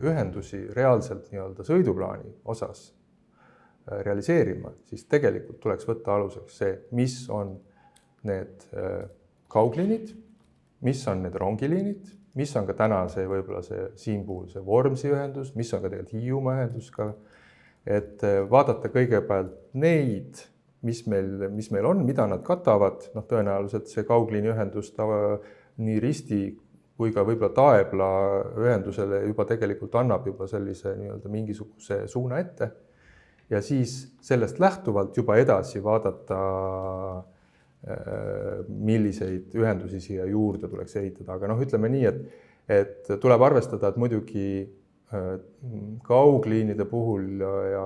ühendusi reaalselt nii-öelda sõiduplaani osas realiseerima, siis tegelikult tuleks võtta aluseks see, mis on need kaugliinid, mis on need rongiliinid, mis on ka täna see võib-olla see siin puhul see Vormsi ühendus, mis on ka tegelikult Hiiumaa ühendus ka, et vaadata kõigepealt neid, mis meil on, mida nad katavad, tõenäoliselt see kaugliini ühendus nii Risti kui ka võib-olla Taebla ühendusele juba tegelikult annab juba sellise nii-öelda mingisuguse suuna ette ja siis sellest lähtuvalt juba edasi vaadata milliseid ühendusi siia juurde tuleks ehitada, aga ütleme nii, et tuleb arvestada, et muidugi kaugliinide puhul ja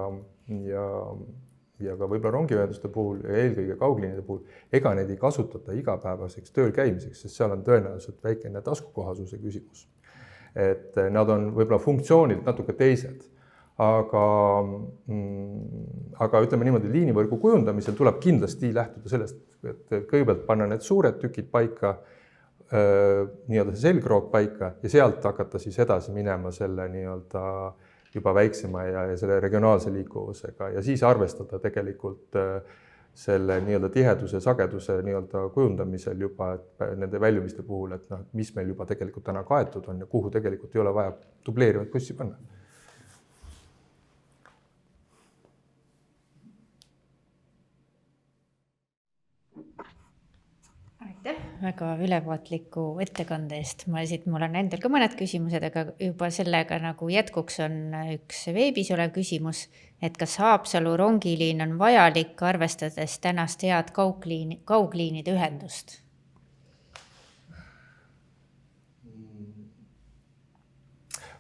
ka võib-olla rongiühenduste puhul ja eelkõige kaugliinide puhul, ega neid ei kasutata igapäevaseks tööl käimiseks, sest seal on tõenäoliselt väikene taskukohasuse küsimus. Et nad on võib-olla funktsioonilt natuke teised. Aga ütleme niimoodi, liinivõrgu kujundamisel tuleb kindlasti lähtuda sellest, et kõigepealt panna need suured tükid paika, nii-öelda see selgroog paika ja sealt hakata siis edasi minema selle nii-öelda juba väiksema ja selle regionaalse liikuvusega ja siis arvestada tegelikult selle nii-öelda tiheduse, sageduse nii-öelda kujundamisel juba nende väljumiste puhul, et mis meil juba tegelikult täna kaetud on ja kuhu tegelikult ei ole vaja dubleerivat bussi panna. Aitäh! väga ülevaatliku ettekande eest. Mul on endal ka mõned küsimused, aga juba sellega nagu jätkuks on üks veebis olev küsimus, et kas Haapsalu rongiliin on vajalik, arvestades tänast head kaugliinide ühendust?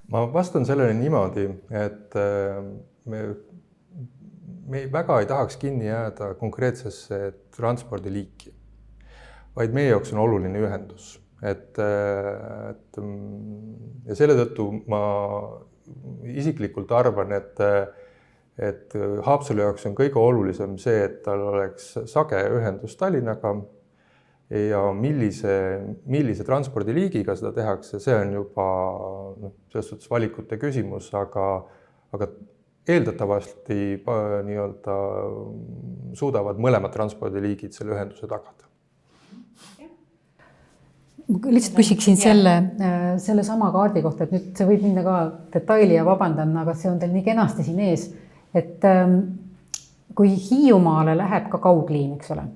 Ma vastan sellele niimoodi, et me väga ei tahaks kinni jääda konkreetsesse transpordiliiki, vaid meie jaoks on oluline ühendus. Ja selle tõttu ma isiklikult arvan, et Haapsalu jaoks on kõige olulisem see, et tal oleks sage ühendus Tallinnaga ja millise transpordiliigiga seda tehakse, see on juba selles suhtes valikute küsimus, aga eeldatavasti nii-öelda suudavad mõlemad transpordiliigid selle ühenduse tagada. Ma lihtsalt küsiksin selle sama kaardi kohta, et nüüd see võib minna ka detaili ja vabandan, aga see on teil nii kenasti siin ees, et kui Hiiumaale läheb ka kaugliin, eks ole,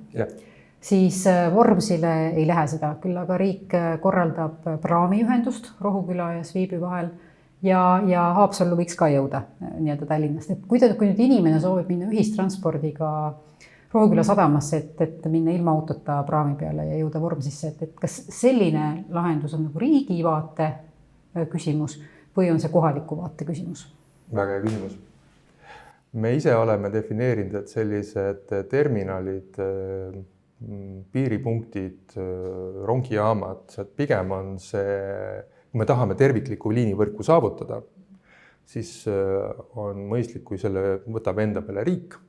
siis Vormsile ei lähe seda, küll aga riik korraldab praamiühendust Rohuküla ja Sviibi vahel ja Haapsallu võiks ka jõuda nii-öelda Tallinnast. Et kui nüüd inimene soovib minna ühistranspordiga Rohuküla sadamasse, et minna ilma autota praami peale ja jõuda Vormsisse, et kas selline lahendus on nagu riigi vaate küsimus või on see kohaliku vaate küsimus? Väga hea küsimus. Me ise oleme defineerinud, et sellised terminalid, piiripunktid, rongijaamad, et pigem on see, kui me tahame terviklikku liinivõrku saavutada, siis on mõistlik, kui selle võtab enda peale riik.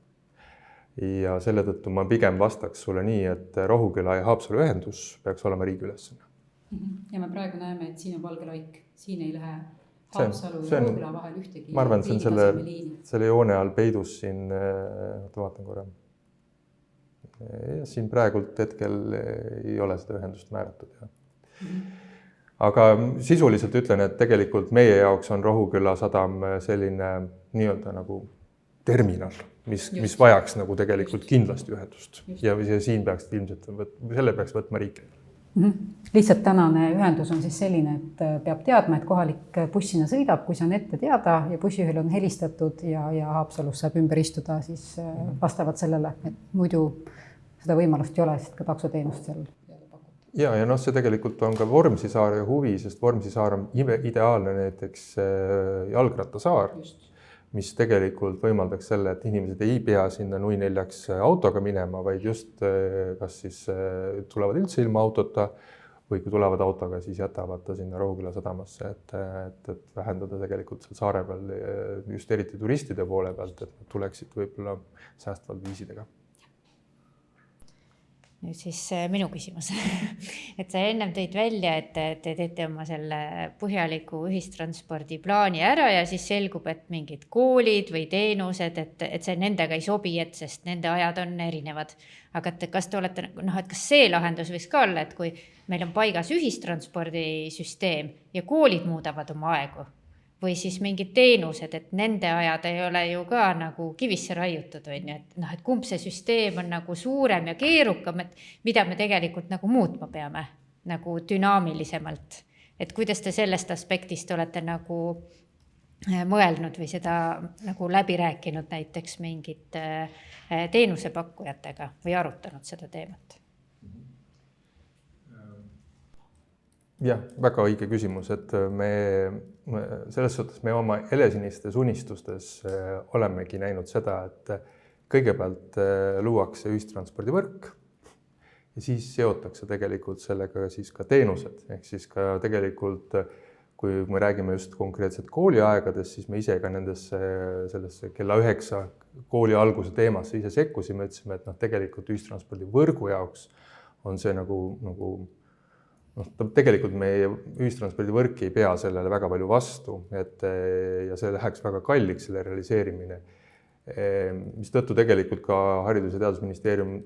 Ja selle tõttu ma pigem vastaks sulle nii, et Rohuküla ja Haapsalu ühendus peaks olema riigi ülesanne. Ja me praegu näeme, et siin on valge laik, siin ei lähe Haapsalu ja Rohuküla vahel ühtegi. Ma arvan, see on selle joone all peidus siin, vaatan korra. Ja siin praegult hetkel ei ole seda ühendust määratud. Aga sisuliselt ütlen, et tegelikult meie jaoks on Rohuküla sadam selline nii-öelda nagu terminal, mis vajaks nagu tegelikult kindlasti ühendust. Ja siin peaks ilmselt, selle peaks võtma riik. Lihtsalt tänane ühendus on siis selline, et peab teadma, et kohalik buss sinna sõidab, kui see on ette teada ja bussijuhil on helistatud ja Haapsalus saab ümber istuda siis vastavalt sellele, et muidu seda võimalust ei ole, sest ka taksoteenust seal pakub. Ja see tegelikult on ka Vormsisaare huvi, sest Vormsisaar on ideaalne näiteks jalgrattasaar, mis tegelikult võimaldaks selle, et inimesed ei pea sinna nui 4 autoga minema, vaid just kas siis tulevad üldse ilma autota või kui tulevad autoga, siis jätavad ta sinna Rohuküla sadamasse, et vähendada tegelikult seal saare peal just eriti turistide poole pealt, et nad tuleksid võib-olla säästvalt viisidega. Nüüd siis minu küsimus. Et sa ennem tõid välja, et te teete oma selle põhjaliku ühistranspordi plaani ära ja siis selgub, et mingid koolid või teenused, et see nendega ei sobi, sest nende ajad on erinevad. Aga kas te olete, et kas see lahendus võiks ka olla, et kui meil on paigas ühistranspordisüsteem ja koolid muudavad oma aegu või siis mingid teenused, et nende ajad ei ole ju ka nagu kivisse raiutud, et kumb see süsteem on nagu suurem ja keerukam, et mida me tegelikult nagu muutma peame nagu dünaamilisemalt. Et kuidas te sellest aspektist olete nagu mõelnud või seda nagu läbi rääkinud näiteks mingite teenusepakkujatega või arutanud seda teemat? Jah, väga õige küsimus, et selles suhtes me oma helesinistes unistustes olemegi näinud seda, et kõigepealt luuakse ühistranspordivõrk ja siis seotakse tegelikult sellega siis ka teenused. Ehk siis ka tegelikult, kui me räägime just konkreetselt kooliaegades, siis me ise ka sellesse kella 9 kooli alguse teemasse ise sekkusime, ütlesime, et tegelikult ühistranspordivõrgu jaoks on see tegelikult meie ühistranspordivõrk ei pea sellele väga palju vastu, ja see läheks väga kalliks selle realiseerimine. Mis tõttu tegelikult ka Haridus- ja Teadusministeerium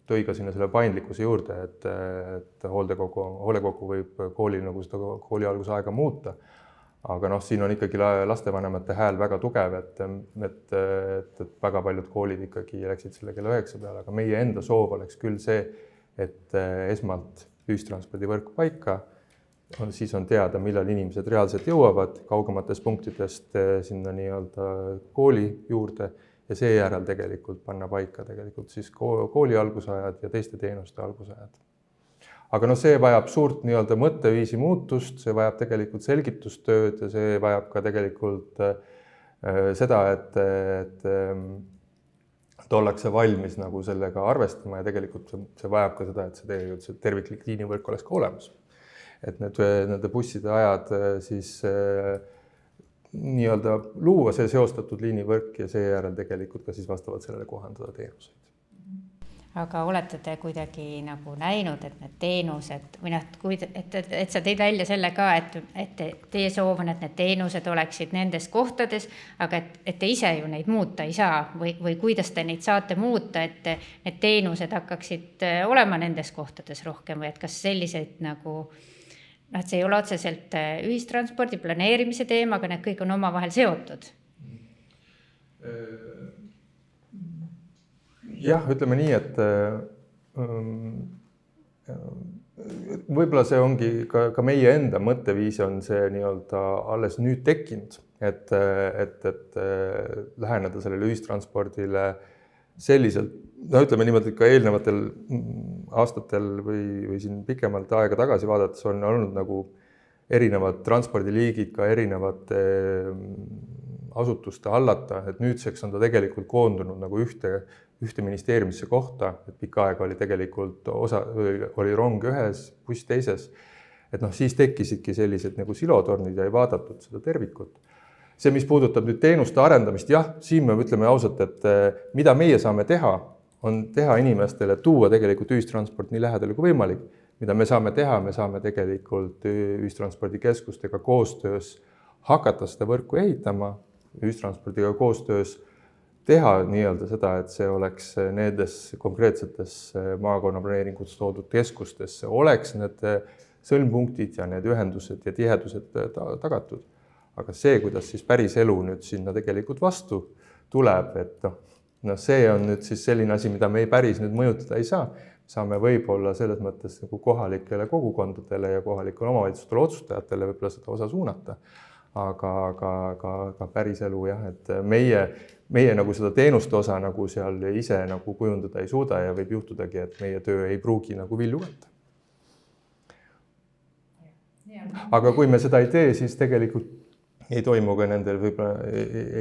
tõi ka sinna selle paindlikkuse juurde, et hoolekogu võib kooli seda kooli alguse aega muuta. Aga siin on ikkagi lastevanemate hääl väga tugev, et väga paljud koolid ikkagi läksid selle kella 9 peale, aga meie enda soov oleks küll see, et esmalt ühistranspordivõrk paika, siis on teada, millal inimesed reaalselt jõuavad kaugematest punktidest sinna nii-öelda kooli juurde ja seejärel tegelikult panna paika tegelikult siis kooli algusajad ja teiste teenuste algusajad. Aga no see vajab suurt nii-öelda mõtteviisi muutust, see vajab tegelikult selgitustööd ja see vajab ka tegelikult seda, et ollakse valmis nagu sellega arvestama ja tegelikult see vajab ka seda, et see terviklik liinivõrk oleks ka olemas. Et nende busside ajad siis nii-öelda luua see seostatud liinivõrk ja seejärel tegelikult ka siis vastavalt sellele kohandada teenuseid. Aga olete te kuidagi nagu näinud, et need teenused või et sa tõid välja selle ka, et teie soov on, et need teenused oleksid nendes kohtades, aga et te ise ju neid muuta ei saa või kuidas te neid saate muuta, et need teenused hakkaksid olema nendes kohtades rohkem või et kas selliseid nagu, et see ei ole otseselt ühistranspordi planeerimise teema, aga need kõik on omavahel seotud? Jah, ütleme nii, et võib-olla see ongi ka meie enda mõtteviis on see nii-öelda alles nüüd tekkinud, et läheneda sellele ühistranspordile selliselt, no ütleme niimoodi, ka eelnevatel aastatel või siin pikemalt aega tagasi vaadates on olnud nagu erinevad transpordiliigid ka erinevate asutuste hallata, et nüüdseks on ta tegelikult koondunud nagu ühte ministeeriumisse kohta, et pikka aega oli tegelikult oli rong ühes, buss teises, et siis tekkisidki sellised nagu silotornid ja ei vaadatud seda tervikut. See, mis puudutab nüüd teenuste arendamist, jah, siin me ütleme ausalt, et mida meie saame teha, on teha inimestele, tuua tegelikult ühistransport nii lähedale kui võimalik. Mida me saame teha, me saame tegelikult ühistranspordikeskustega koostöös hakata seda võrku ehitama, ühistranspordiga koostöös teha nii-öelda seda, et see oleks nendes konkreetsetes maakonnaplaneeringutes toodud keskustesse, oleks need sõlmpunktid ja need ühendused ja tihedused tagatud. Aga see, kuidas siis päris elu nüüd sinna tegelikult vastu tuleb, et see on nüüd siis selline asi, mida me päris nüüd mõjutada ei saa. Saame võib-olla selles mõttes nagu kohalikele kogukondadele ja kohalikele omavalitsustele otsustajatele võib-olla seda osa suunata. Aga päris elu jah, et meie nagu seda teenuste osa nagu seal ise nagu kujundada ei suuda ja võib juhtudagi, et meie töö ei pruugi nagu vilju võtta. Aga kui me seda ei tee, siis tegelikult ei toimu ka nendel võib-olla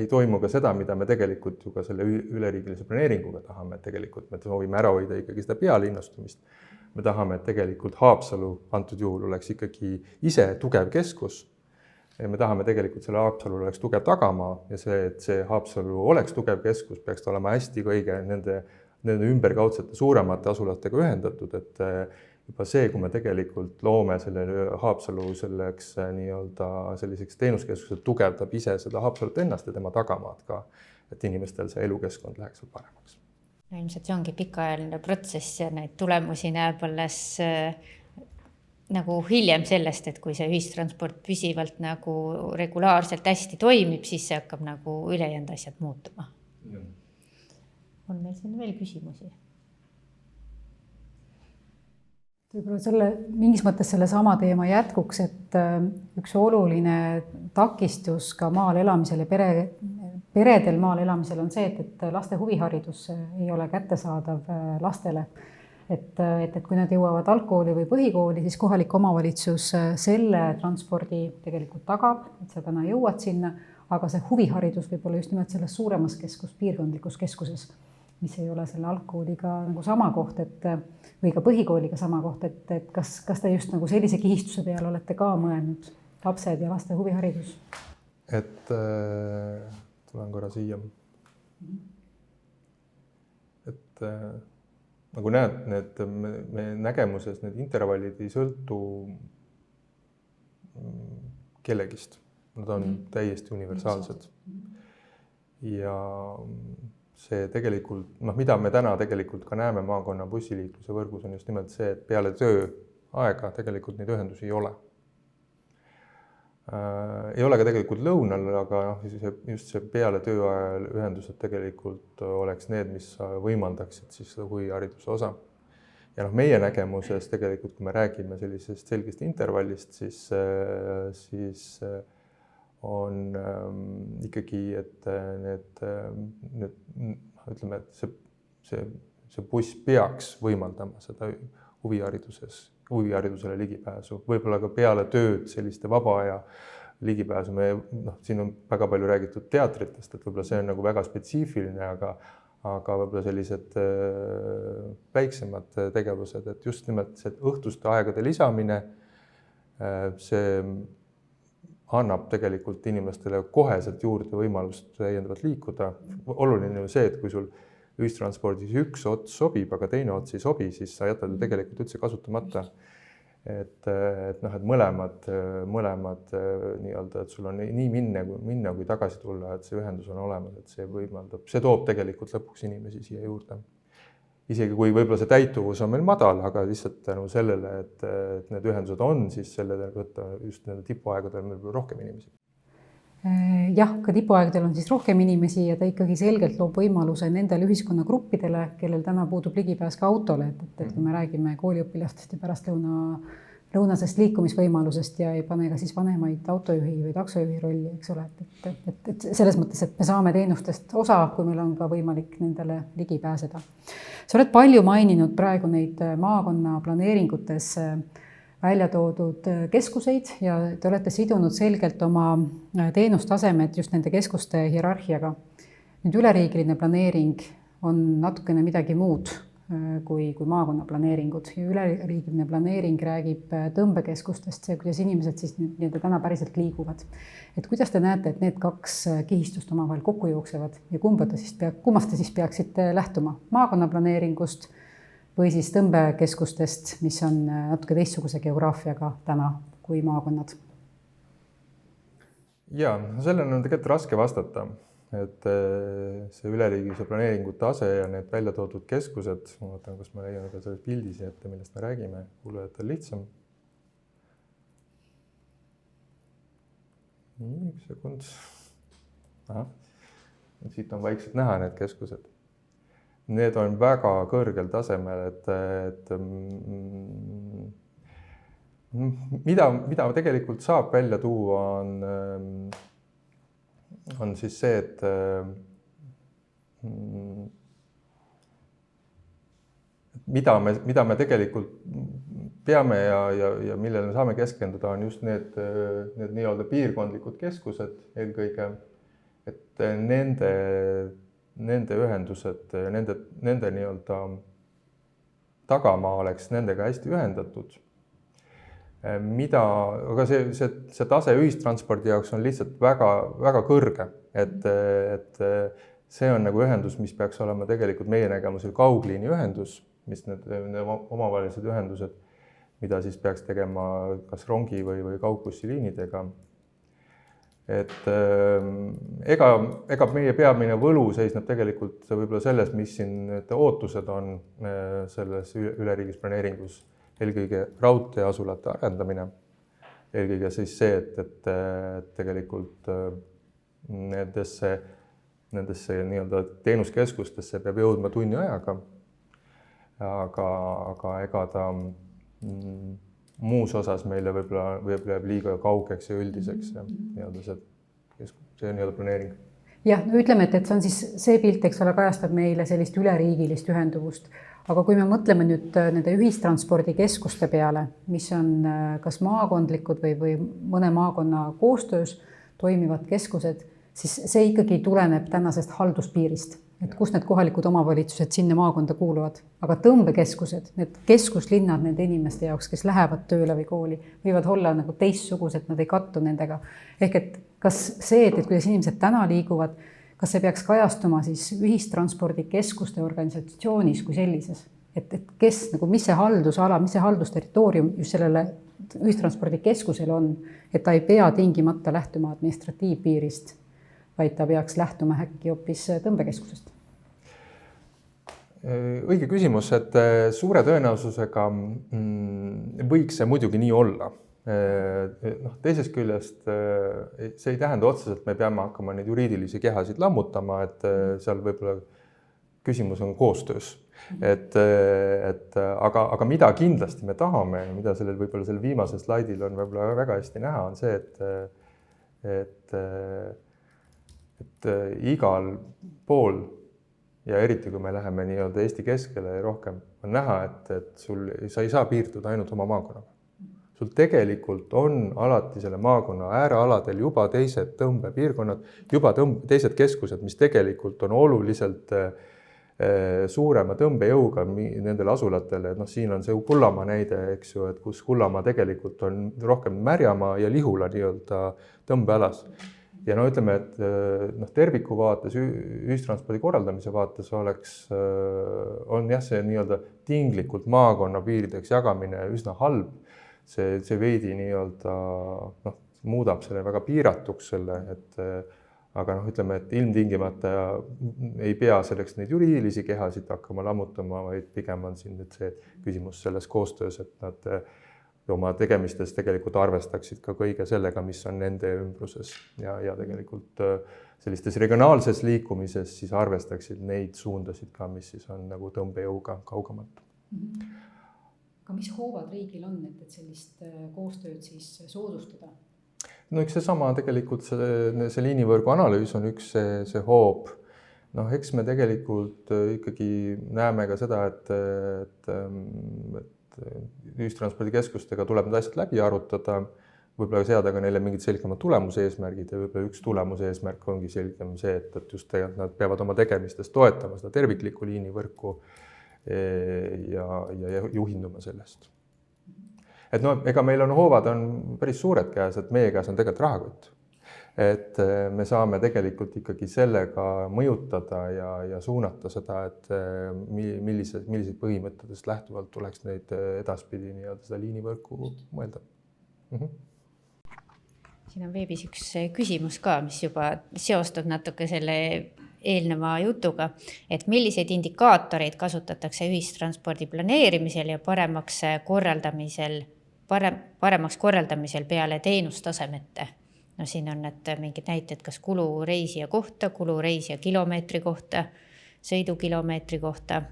ei toimu ka seda, mida me tegelikult ju ka selle üleriigilise planeeringuga tahame, et tegelikult me soovime ära hoida ikkagi seda pealinnastumist. Me tahame, et tegelikult Haapsalu antud juhul oleks ikkagi ise tugev keskus. Ja me tahame tegelikult selle Haapsalul oleks tugev tagamaa ja see, et see Haapsalu oleks tugev keskus, peaks olema hästi kõige nende ümberkaudsete suuremate asulatega ühendatud, et juba see, kui me tegelikult loome selle Haapsalu selleks nii-öelda selliseks teenuskeskused, tugevdab ise seda Haapsalut ennast ja tema tagamaad ka, et inimestel see elukeskkond läheks paremaks. Ilmselt see ongi pikaajaline protsess ja neid tulemusi näeb alles nagu hiljem sellest, et kui see ühistransport püsivalt nagu regulaarselt hästi toimib, siis see hakkab nagu ülejäänud asjad muutuma. Ja. On meil siin veel küsimusi? Võib-olla mingis mõttes selle sama teema jätkuks, et üks oluline takistus ka maal elamisel ja peredel maal elamisel on see, et laste huviharidus ei ole kättesaadav lastele. Et kui nad jõuavad algkooli või põhikooli, siis kohalik omavalitsus selle transpordi tegelikult tagab, et sa täna jõuad sinna, aga see huviharidus võib olla just nimelt selles suuremas piirkondlikus keskuses, mis ei ole selle algkooliga nagu sama koht, või ka põhikooliga sama koht, et kas te just nagu sellise kihistuse peale olete ka mõelnud, lapsed ja laste huviharidus? Et tulen korra siia. Et nagu näed, me nägemuses need intervallid ei sõltu kellegist. Nad on täiesti universaalsed. Ja see tegelikult, mida me täna tegelikult ka näeme maakonna bussiliikluse võrgus on just nimelt see, et peale tööaega tegelikult neid ühendusi ei ole. Ei ole ka tegelikult lõunal, aga just see peale tööajal ühendused tegelikult oleks need, mis võimaldaksid siis seda huvihariduse osa. ja noh, meie nägemuses tegelikult, kui me räägime sellisest selgest intervallist, siis on ikkagi, et ütleme, et see buss peaks võimaldama seda huviharidusele ligipääsu, võib-olla ka peale tööd selliste vaba aja ligipääsu. Siin on väga palju räägitud teatritest, et võib-olla see on nagu väga spetsiifiline, aga võib-olla sellised väiksemad tegevused, et just nimelt see õhtuste aegade lisamine, see annab tegelikult inimestele koheselt juurde võimalust täiendavalt liikuda. Oluline on see, et kui sul ühistranspordis üks ots sobib, aga teine ots ei sobi, siis sa jätad tegelikult üldse kasutamata. Et mõlemad nii-öelda, et sul on nii minna kui tagasi tulla, et see ühendus on olemas, et see võimaldab, see toob tegelikult lõpuks inimesi siia juurde. Isegi kui võib-olla see täituvus on meil madal, aga lihtsalt tänu sellele, et need ühendused on, siis selle võtta just nende tipuaegadel meil rohkem inimesi. Jah, ka tipuaegadel on siis rohkem inimesi ja ta ikkagi selgelt loob võimaluse nendele ühiskonnagruppidele, kellel täna puudub ligipääs ka autole, et kui me räägime kooliõpilastest ja pärastlõunasest liikumisvõimalusest ja ei pane ka siis vanemaid autojuhi või taksojuhi rolli, eks ole, et selles mõttes, et me saame teenustest osa, kui meil on ka võimalik nendele ligi pääseda. Sa oled palju maininud praegu neid maakonna planeeringutes välja toodud keskuseid ja te olete sidunud selgelt oma teenustasemed just nende keskuste hierarhiaga. Nüüd üleriigiline planeering on natukene midagi muud kui maakonna planeeringud. Ja üleriigiline planeering räägib tõmbekeskustest, see, kuidas inimesed siis täna päriselt liiguvad. Et kuidas te näete, et need kaks kihistust omavahel kokku jooksevad ja kummast te siis peaksite lähtuma? Maakonna planeeringust või siis tõmbekeskustest, mis on natuke teistsuguse geograafiaga täna kui maakonnad? Ja, sellele on tegelikult raske vastata, et see üleriigilise planeeringu tase ja need välja toodud keskused, ma vaatan, kus ma leian ka selles pildis ette, millest me räägime, kuulujatel lihtsam. Nii, üks sekund. Siit on vaikselt näha need keskused. Need on väga kõrgel tasemel, et mida tegelikult saab välja tuua on siis see, et mida me tegelikult peame ja millele me saame keskenduda, on just need nii-öelda piirkondlikud keskused eelkõige, et nende ühendused, nende nii-öelda tagamaa oleks nendega hästi ühendatud. Aga see tase ühistranspordi jaoks on lihtsalt väga, väga kõrge, et see on nagu ühendus, mis peaks olema tegelikult meie nägemusel kaugliini ühendus, mis need omavahelised ühendused, mida siis peaks tegema kas rongi või kaugbussiliinidega. Et ega meie peamine võlu seisneb tegelikult võib-olla selles, mis siin ootused on selles üleriigis planeeringus, eelkõige raudteeasulate arendamine, eelkõige siis see, et tegelikult nendesse nii-öelda teenuskeskustesse peab jõudma tunni ajaga, aga ega ta muus osas meile võib-olla jääb liiga kaugeks ja üldiseks ja see nii-öelda planeering. Jah, no ütleme, et see on siis see pilt, eks ole, kajastab meile sellist üleriigilist ühenduvust. Aga kui me mõtleme nüüd nende ühistranspordikeskuste peale, mis on kas maakondlikud või mõne maakonna koostöös toimivad keskused, siis see ikkagi tuleneb tänasest halduspiirist, et kus need kohalikud omavalitsused sinna maakonda kuuluvad. Aga tõmbekeskused, need keskuslinnad nende inimeste jaoks, kes lähevad tööle või kooli, võivad olla nagu teistsugused, nad ei kattu nendega. Ehk et kas see, et kuidas inimesed täna liiguvad, kas see peaks kajastuma siis ühistranspordikeskuste organisatsioonis kui sellises? Et kes, nagu, mis see haldusala, mis see haldusterritoorium just sellele ühistranspordikeskusele on, et ta ei pea tingimata lähtuma administratiivpiirist, vaid ta peaks lähtuma äkki hoopis tõmbekeskusest? Õige küsimus, et suure tõenäosusega võiks see muidugi nii olla. Teisest küljest see ei tähenda otseselt, et me peame hakkama neid juriidilisi kehasid lammutama, et seal võib-olla küsimus on koostöös. Aga mida kindlasti me tahame, mida võib-olla sellel viimasel slaidil on võib-olla väga hästi näha, on see, et igal pool ja eriti, kui me läheme nii-öelda Eesti keskele ja rohkem, on näha, et sa ei saa piirduda ainult oma maakonnaga. Sul tegelikult on alati selle maakonna äärealadel juba teised tõmbepiirkonnad, juba teised keskused, mis tegelikult on oluliselt suurema tõmbejõuga nendele asulatele. Siin on see Kullamaa näide, eks ju, et kus Kullamaa tegelikult on rohkem Märjamaa ja Lihula nii-öelda tõmbealas. Ja ütleme, et terviku vaates, ühistranspordi korraldamise vaates on jah, see nii-öelda tinglikult maakonna piirideks jagamine üsna halb. See veidi nii-öelda muudab selle väga piiratuks aga ütleme, et ilmtingimata ei pea selleks neid juriidilisi kehasid hakkama lammutama, vaid pigem on siin nüüd see küsimus selles koostöös, et nad oma tegemistes tegelikult arvestaksid ka kõige sellega, mis on nende ümbruses ja tegelikult sellistes regionaalses liikumises siis arvestaksid neid suundasid ka, mis siis on nagu tõmbejõuga kaugemalt. Aga mis hoovad riigil on, et sellist koostööd siis soodustada? Üks seesama tegelikult see liinivõrgu analüüs on üks see hoob. Eks me tegelikult ikkagi näeme ka seda, et ühistranspordikeskustega tuleb need asjad läbi arutada, võib-olla seada ka neile mingid selgemad tulemuseesmärgid ja võib-olla üks tulemuseesmärk ongi selgem see, et just tegelikult nad peavad oma tegemistes toetama seda terviklikku liinivõrku ja juhinduma sellest. Et ega meil on hoovad on päris suured käes, et meie käes on tegelikult rahakott. Et me saame tegelikult ikkagi sellega mõjutada ja suunata seda, et millised põhimõttedest lähtuvalt tuleks neid edaspidi nii-öelda seda liinivõrku mõelda. Siin on veebis üks küsimus ka, mis juba seostub natuke selle eelneva jutuga, et milliseid indikaatoreid kasutatakse ühistranspordi planeerimisel ja paremaks korraldamisel peale teenustasemete. Siin on mingid näited, kas kulu reisija kohta, kulu reisija kilomeetri kohta, sõidukilomeetri kohta.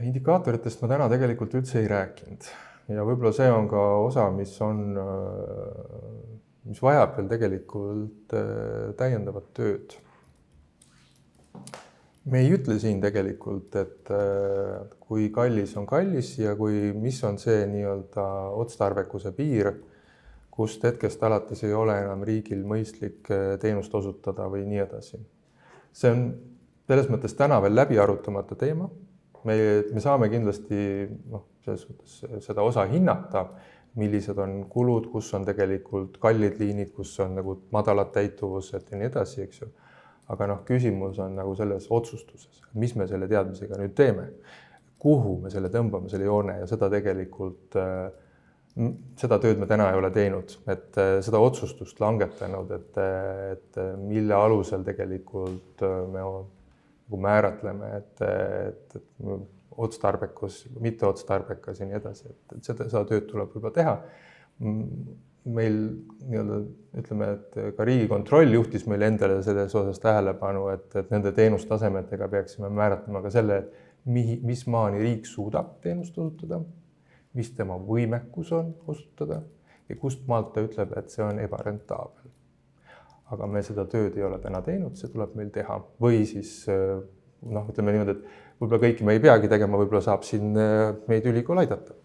Indikaatoritest ma täna tegelikult üldse ei rääkinud. Ja võib-olla see on ka osa, mis vajab veel tegelikult täiendavat tööd. Me ei ütle siin tegelikult, et kui kallis on kallis ja mis on see nii-öelda otstarbekuse piir, kust hetkest alates ei ole enam riigil mõistlik teenust osutada või nii edasi. See on selles mõttes täna veel läbi arutamata teema. Me saame kindlasti seda osa hinnata, millised on kulud, kus on tegelikult kallid liinid, kus on nagu madalad täituvused ja nii edasi, eks ju. Aga küsimus on nagu selles otsustuses, mis me selle teadmisega nüüd teeme, kuhu me selle tõmbame, selle joone ja seda tegelikult, seda tööd me täna ei ole teinud, et seda otsustust langetanud, et mille alusel tegelikult me määratleme, et otstarbekus, mitte otstarbekas ja nii edasi, et seda tööd tuleb juba teha. Meil ütleme, et ka Riigikontroll juhtis meil endale selles osas tähelepanu, et nende teenustasemetega peaksime määratlema ka selle, et mis maani riik suudab teenust osutada, mis tema võimekus on osutada ja kust maalt ta ütleb, et see on ebarentaabel. Aga me seda tööd ei ole täna teinud, see tuleb meil teha. Või siis, ütleme niimoodi, et võib-olla kõiki me ei peagi tegema, võib-olla saab siin meid ülikool aidata.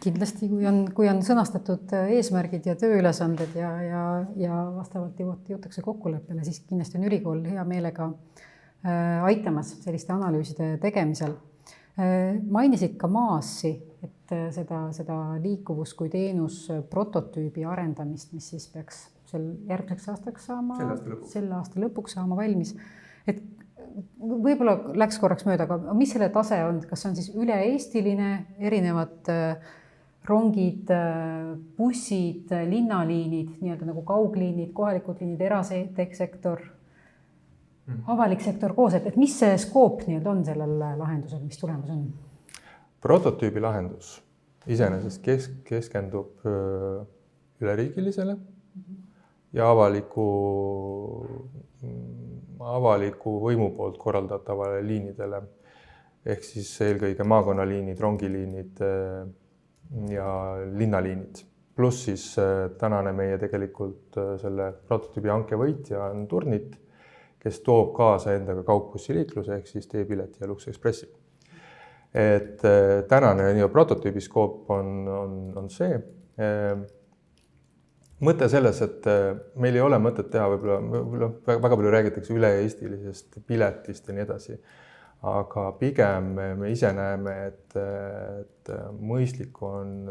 Kindlasti, kui on sõnastatud eesmärgid ja tööülesanded ja vastavalt jõutakse kokkuleppele, siis kindlasti on ülikool hea meelega aitamas selliste analüüside tegemisel. Mainisid ka Maassi, et seda liikuvus kui teenus prototüübi arendamist, mis siis peaks järgmiseks aastaks saama, selle aasta lõpuks saama valmis. Et võib-olla läks korraks mööda, aga mis selle tase on? Kas on siis üle-eestiline, erinevad rongid, bussid, linnaliinid, nii-öelda nagu kaugliinid, kohalikud liinid, erasektor, avalik sektor koos, et mis see skoop nii-öelda on sellel lahendusel, mis tulemus on? Prototüübi lahendus iseenesest keskendub üleriigilisele ja avaliku võimu poolt korraldatavale liinidele ehk siis eelkõige maakonnaliinid, rongiliinid ja linnaliinid. Pluss siis tänane meie tegelikult selle prototüübi hanke võitja on Turnit, kes toob kaasa endaga kaugbussiliikluse ehk siis teepileti ja Lux Expressi. Et tänane prototüübiskoop on see. Mõte selles, et meil ei ole mõtet teha võib-olla väga palju räägitakse üle-eestilisest piletist ja nii edasi. Aga pigem me ise näeme, et mõistlik on,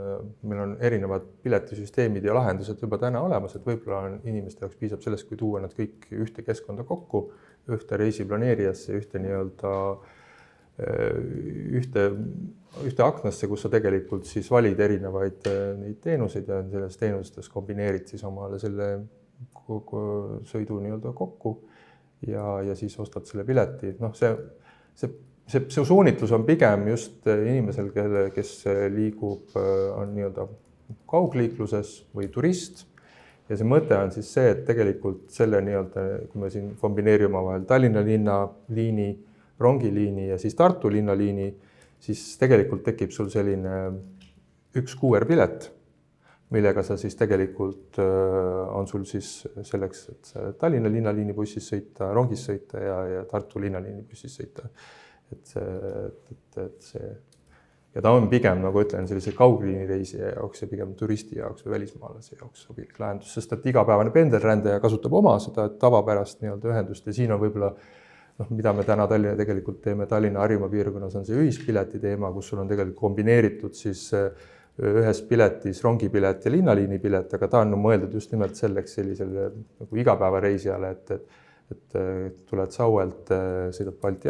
meil on erinevad piletisüsteemid ja lahendused juba täna olemas, et võib-olla on inimeste jaoks piisab sellest, kui tuua nad kõik ühte keskkonda kokku, ühte reisiplaneerijasse, ühte aknasse, kus sa tegelikult siis valid erinevaid neid teenuseid ja selles teenustes kombineerid siis omale selle sõidu kokku ja siis ostad selle pileti. See suunitlus on pigem just inimesel, kes liigub, on kaugliikluses või turist. Ja see mõte on siis see, et tegelikult selle kui me siin kombineerime vahel Tallinna linnaliini, rongiliini ja siis Tartu linnaliini, siis tegelikult tekib sul selline 1 kuuerpilet, millega sa siis tegelikult on sul siis selleks, et Tallinna linnaliini bussis sõita, rongis sõita ja Tartu linnaliini bussis sõita. Ja ta on pigem, nagu ütlen, sellise kaugliinireisija jaoks ja pigem turisti jaoks või välismaalase jaoks sobilik lahendus, sest et igapäevane pendelrändaja kasutab oma seda tavapärast ühendust ja siin on võib-olla mida me täna Tallinna tegelikult teeme Tallinna-Harjumaa piirkonnas on see ühispileti teema, kus sul on tegelikult kombineeritud siis ühes piletis rongipilet ja linnaliini pilet, aga ta on mõeldud just nimelt selleks sellisele igapäevareisijale, et tuled Sauelt, sõidad Balti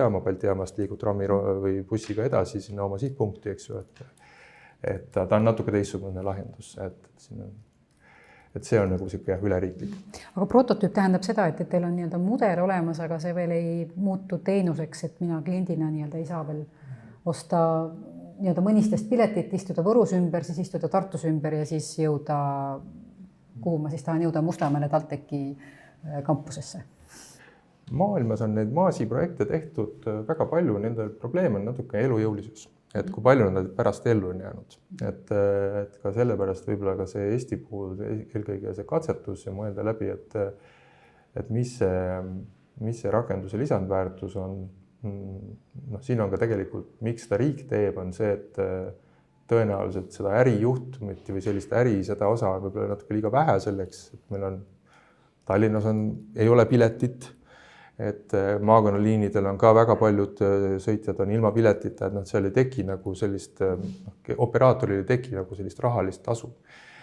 jaamast liigud trammi või bussiga edasi sinna oma sihtpunkti, eks ju, et ta on natuke teistsugune lahendus, et see on siuke üleriiklik. Aga prototüüp tähendab seda, et teil on mudel olemas, aga see veel ei muutu teenuseks, et mina kliendina ei saa veel osta mõnistest piletit, istuda Võrus ümber, siis istuda Tartus ümber ja siis jõuda, kuhu ma siis tahan jõuda Mustamäele TalTechi kampusesse. Maailmas on neid maasiprojekte tehtud väga palju, nende probleem on natuke elujõulisus. Et kui palju nad pärast ellu on jäänud. Et ka sellepärast võib-olla ka see Eesti puhul eelkõige see katsetus ja mõelda läbi, et mis see rakenduse lisandväärtus on. Siin on ka tegelikult, miks seda riik teeb, on see, et tõenäoliselt seda ärijuhtumit või sellist seda osa võib-olla natuke liiga vähe selleks, et meil on Tallinnas ei ole piletit, et maakonnaliinidel on ka väga paljud sõitjad on ilma piletita, et seal ei teki sellist, operaatoril ei teki sellist rahalist tasu.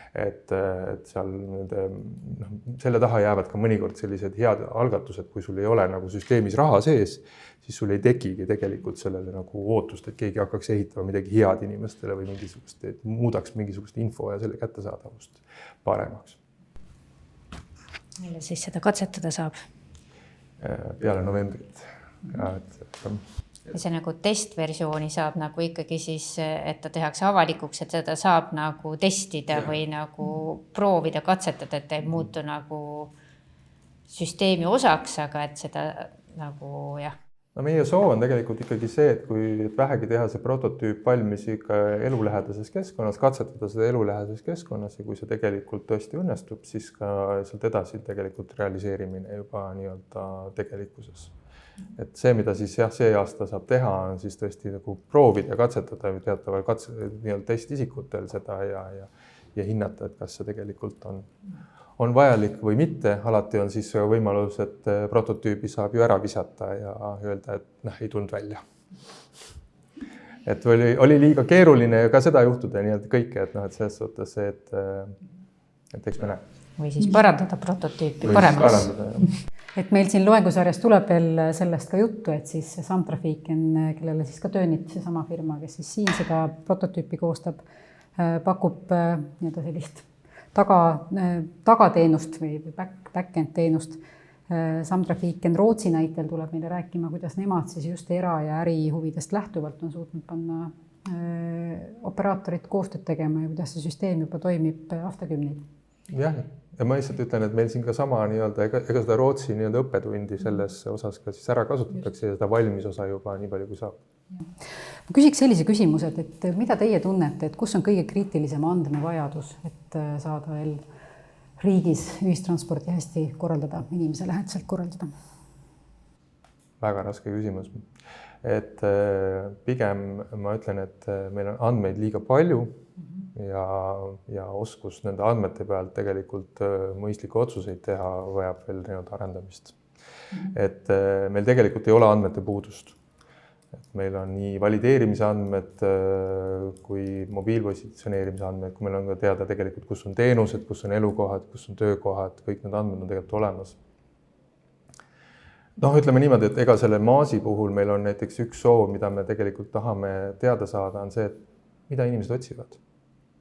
Et seal selle taha jäävad ka mõnikord sellised head algatused, kui sul ei ole süsteemis raha sees, siis sul ei tekigi tegelikult sellele ootust, et keegi hakkaks ehitama midagi head inimestele või muudaks mingisugust info ja selle kättesaadavust paremaks. Mille siis seda katsetada saab? Peale novembrit. Ja see testversiooni saab ikkagi siis, et ta tehakse avalikuks, et seda saab testida või proovida, katsetada, et ei muutu süsteemi osaks, aga et seda jah. Meie soov on tegelikult ikkagi see, et kui vähegi teha see prototüüp valmis ikka elulähedases keskkonnas, katsetada seda elulähedases keskkonnas ja kui see tegelikult tõesti õnnestub, siis ka sealt edasi tegelikult realiseerimine juba tegelikkuses. Et see, mida siis see aasta saab teha, on siis tõesti proovida ja katsetada teataval testisikutel seda ja hinnata, et kas see tegelikult on vajalik või mitte. Alati on siis võimalus, et prototüübi saab ju ära visata ja öelda, et ei tulnud välja. Et oli liiga keeruline ka seda juhtuda kõike, et selles suhtes, et eks me näe. Või siis parandada prototüüpi paremaks. Et meil siin loengusarjas tuleb veel sellest ka juttu, et siis Samtrafiken, kellele siis ka Tönit, see sama firma, kes siis siin seda prototüüpi koostab, pakub sellist tagateenust või back-end teenust. Samtrafiken Rootsi näitel tuleb meile rääkima, kuidas nemad siis just era- ja ärihuvidest lähtuvalt on suutnud panna operaatorit koostööd tegema ja kuidas see süsteem juba toimib aastakümneid. jah, ja ma lihtsalt ütlen, et meil siin ka sama nii-öelda, ega seda Rootsi nii-öelda õppetundi selles osas ka siis ära kasutatakse ja seda valmisosa juba nii palju, kui saab. Ma küsiks sellise küsimuse, et mida teie tunnete, et kus on kõige kriitilisem andmevajadus, et saada veel riigis ühistransporti hästi korraldada, inimese lähedaselt korraldada? Väga raske küsimus. Et pigem ma ütlen, et meil on andmeid liiga palju ja oskus nende andmete pealt tegelikult mõistlikke otsuseid teha vajab veel nii-öelda arendamist. Et meil tegelikult ei ole andmete puudust. Et meil on nii valideerimise andmed kui mobiilpositsioneerimise andmed, kui meil on ka teada tegelikult, kus on teenused, kus on elukohad, kus on töökohad, kõik need andmed on tegelikult olemas. Ütleme niimoodi, et ega selle maasi puhul meil on näiteks üks soov, mida me tegelikult tahame teada saada, on see, et mida inimesed otsivad.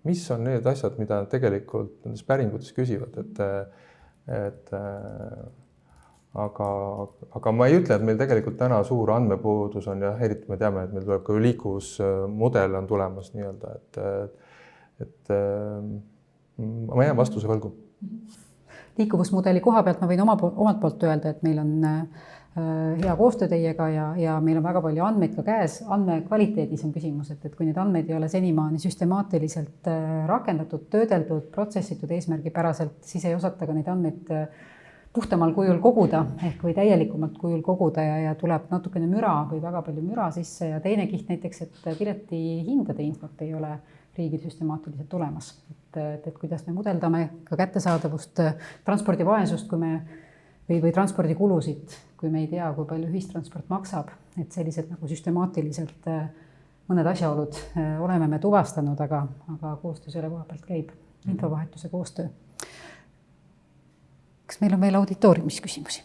Mis on need asjad, mida tegelikult nendes päringutes küsivad, aga ma ei ütle, et meil tegelikult täna suur andmepuudus on ja eriti me teame, et meil tuleb ka liikuvusmudel on tulemas nii-öelda, et ma jään vastuse võlgu. Liikuvusmudeli koha pealt ma võin omalt poolt öelda, et meil on hea koostöö teiega ja meil on väga palju andmeid ka käes. Andmekvaliteedis on küsimus, et kui need andmeid ei ole senimaani süstemaatiliselt rakendatud, töödeldud, protsessitud eesmärgipäraselt, siis ei osata ka neid andmeid puhtamal kujul koguda ehk või täielikumalt kujul koguda ja tuleb natukene müra või väga palju müra sisse ja teine kiht näiteks, et pileti hindade infot ei ole riigil süstemaatiliselt olemas. Et kuidas me mudeldame ka kättesaadavust, transpordivaesust, kui me või transpordikulusid, kui me ei tea, kui palju ühistransport maksab, et sellised nagu süstemaatiliselt mõned asjaolud oleme me tuvastanud, aga koostöö selle koha pealt käib, infovahetuse koostöö. Kas meil on veel auditooriumis küsimusi?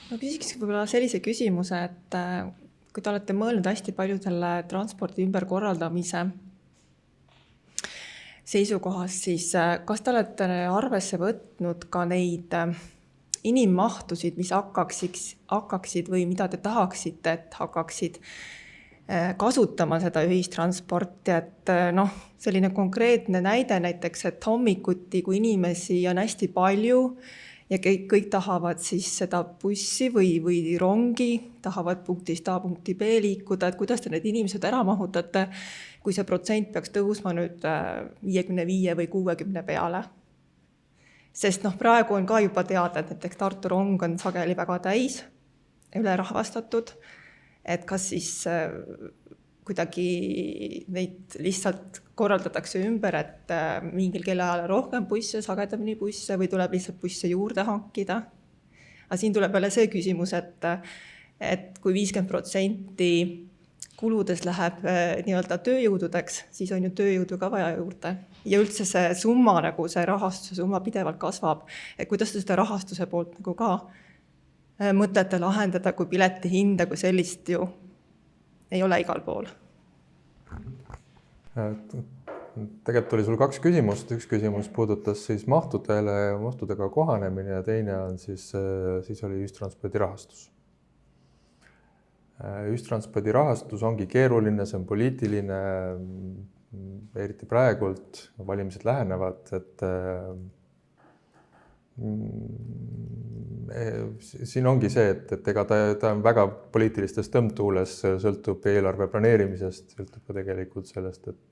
Ma küsiks võib-olla sellise küsimuse, et kui te olete mõelnud hästi palju selle transpordi ümberkorraldamise seisukohast, siis kas te olete arvesse võtnud ka neid inimmahtusid, mis hakkaksid või mida te tahaksite, et hakkaksid kasutama seda ühistransporti, et selline konkreetne näide näiteks, et hommikuti, kui inimesi on hästi palju, ja kõik tahavad siis seda bussi või rongi, tahavad punktist A punkti B liikuda, et kuidas te need inimesed ära mahutate, kui see protsent peaks tõusma nüüd 55 või 60 peale. Sest praegu on ka juba teada, et näiteks Tartu rong on sageli väga täis, ülerahvastatud, et kas siis kuidagi neid lihtsalt korraldatakse ümber, et mingil kellaajal rohkem busse, sagedamini busse või tuleb lihtsalt busse juurde hankida. Aga siin tuleb jälle see küsimus, et kui 50% kuludes läheb nii-öelda tööjõududeks, siis on ju tööjõudu ka vaja juurde. Ja üldse see summa, nagu see rahastuse summa pidevalt kasvab, et kuidas te seda rahastuse poolt nagu ka mõtlete lahendada, kui pileti hinda, kui sellist ju ei ole igal pool. Tegelikult oli sul 2 küsimust. Üks küsimus puudutas siis mahtudega kohanemine ja teine on siis oli ühistranspordi rahastus. Ühistranspordi rahastus ongi keeruline, see on poliitiline, eriti praegult, valimised lähenevad, et siin ongi see, et ega ta on väga poliitilistes tõmbtuules, sõltub eelarve planeerimisest, sõltub ka tegelikult sellest, et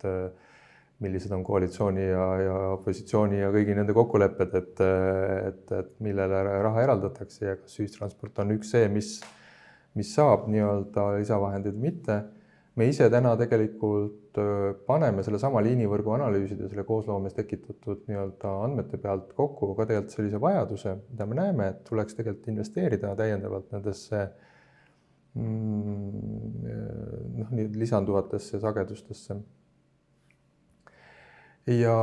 millised on koalitsiooni ja opositsiooni ja kõigi nende kokkulepped, et millele raha eraldatakse ja kas ühistransport on üks see, mis saab nii-öelda lisavahendeid mitte. Me ise täna tegelikult paneme selle sama liinivõrgu analüüside selle koosloomes tekitatud nii-öelda andmete pealt kokku ka tegelikult sellise vajaduse, mida me näeme, et tuleks tegelikult investeerida täiendavalt nendesse lisanduvatesse sagedustesse. Ja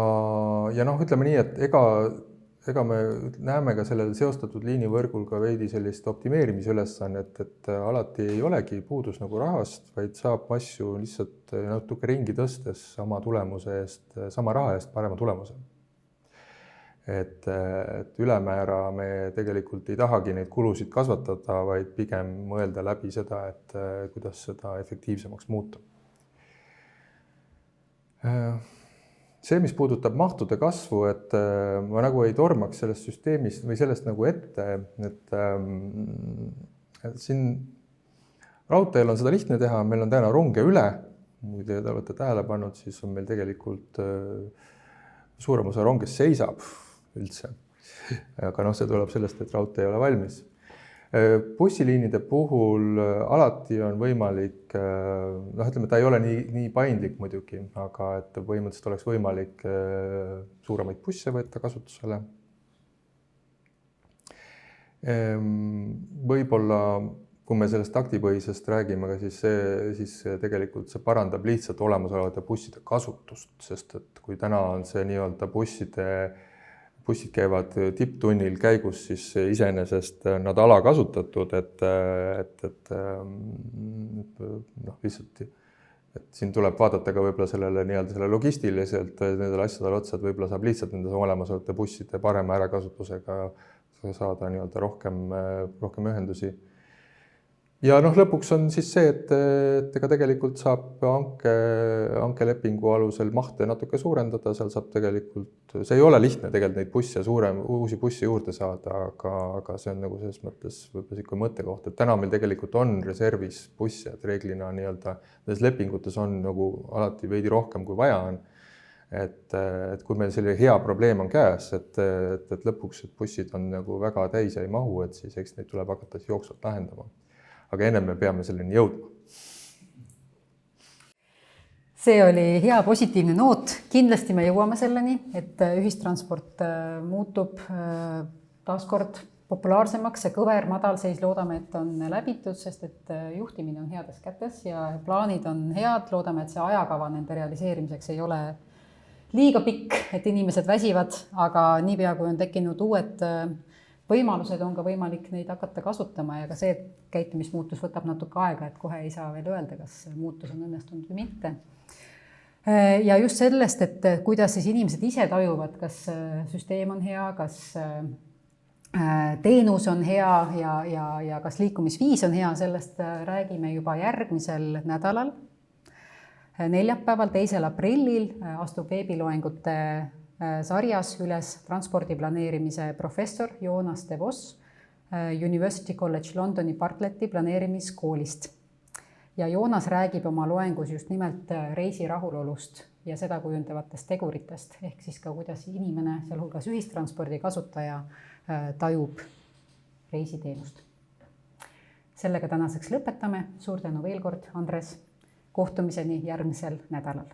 ütleme nii, et ega me näeme ka sellel seostatud liinivõrgul ka veidi sellist optimeerimise ülesannet, et alati ei olegi puudus nagu rahast, vaid saab asju lihtsalt natuke ringi tõstes sama tulemuse eest, sama raha eest parema tulemuse. et ülemäära me tegelikult ei tahagi neid kulusid kasvatada, vaid pigem mõelda läbi seda, et kuidas seda efektiivsemaks muuta. See, mis puudutab mahtude kasvu, et ma nagu ei tormaks sellest süsteemist või sellest nagu ette, et siin raudteel on seda lihtne teha, meil on täna ronge üle, kui te olete tähele pannud, siis on meil tegelikult suurem osa rongest seisab üldse. Aga noh, see tuleb sellest, et raudtee ei ole valmis. Bussiliinide puhul alati on võimalik, ütleme, ta ei ole nii paindlik muidugi, aga et põhimõtteliselt oleks võimalik suuremaid busse võtta kasutusele. Võib-olla, kui me sellest taktipõhisest räägime, siis tegelikult see parandab lihtsalt olemasolevate busside kasutust, sest et kui täna on see nii-öelda bussid käivad tipptunnil käigus, siis iseenesest nad alakasutatud, et lihtsalt, et siin tuleb vaadata ka võib-olla selle logistiliselt nendele asjadele otsa, et võib-olla saab lihtsalt nende olemasolevate busside parema ärakasutusega saada nii-öelda rohkem ühendusi. Ja lõpuks on siis see, et ega tegelikult saab hankelepingu alusel mahte natuke suurendada, seal saab tegelikult, see ei ole lihtne tegelikult neid uusi bussi juurde saada, aga see on nagu selles mõttes võib-olla siuke mõttekoht, et täna meil tegelikult on reservis busse, et reeglina nii-öelda nendes lepingutes on nagu alati veidi rohkem kui vaja on. Et kui meil selline hea probleem on käes, et lõpuks et bussid on nagu väga täis ja ei mahu, et siis eks neid tuleb hakata jooksvalt lahendama. Aga ennem me peame selleni jõudma. See oli hea positiivne noot. Kindlasti me jõuame selleni, et ühistransport muutub taaskord populaarsemaks. See kõver madalseis loodame, et on läbitud, sest et juhtimine on heades kätes ja plaanid on head. Loodame, et see ajakava nende realiseerimiseks ei ole liiga pikk, et inimesed väsivad, aga niipea kui on tekkinud uued võimalused, on ka võimalik neid hakata kasutama ja ka see käitumismuutus võtab natuke aega, et kohe ei saa veel öelda, kas muutus on õnnestunud või mitte. Ja just sellest, et kuidas siis inimesed ise tajuvad, kas süsteem on hea, kas teenus on hea ja kas liikumisviis on hea, sellest räägime juba järgmisel nädalal. Neljapäeval, 2. aprillil astub veebiloengute sarjas üles transpordiplaneerimise professor Joonas de Vos University College Londoni Bartletti planeerimiskoolist. Ja Joonas räägib oma loengus just nimelt reisi rahulolust ja seda kujundavatest teguritest, ehk siis ka kuidas inimene, sealhulgas ühistranspordi kasutaja, tajub reisiteenust. Sellega tänaseks lõpetame. Suur tänu veel kord, Andres. Kohtumiseni järgmisel nädalal.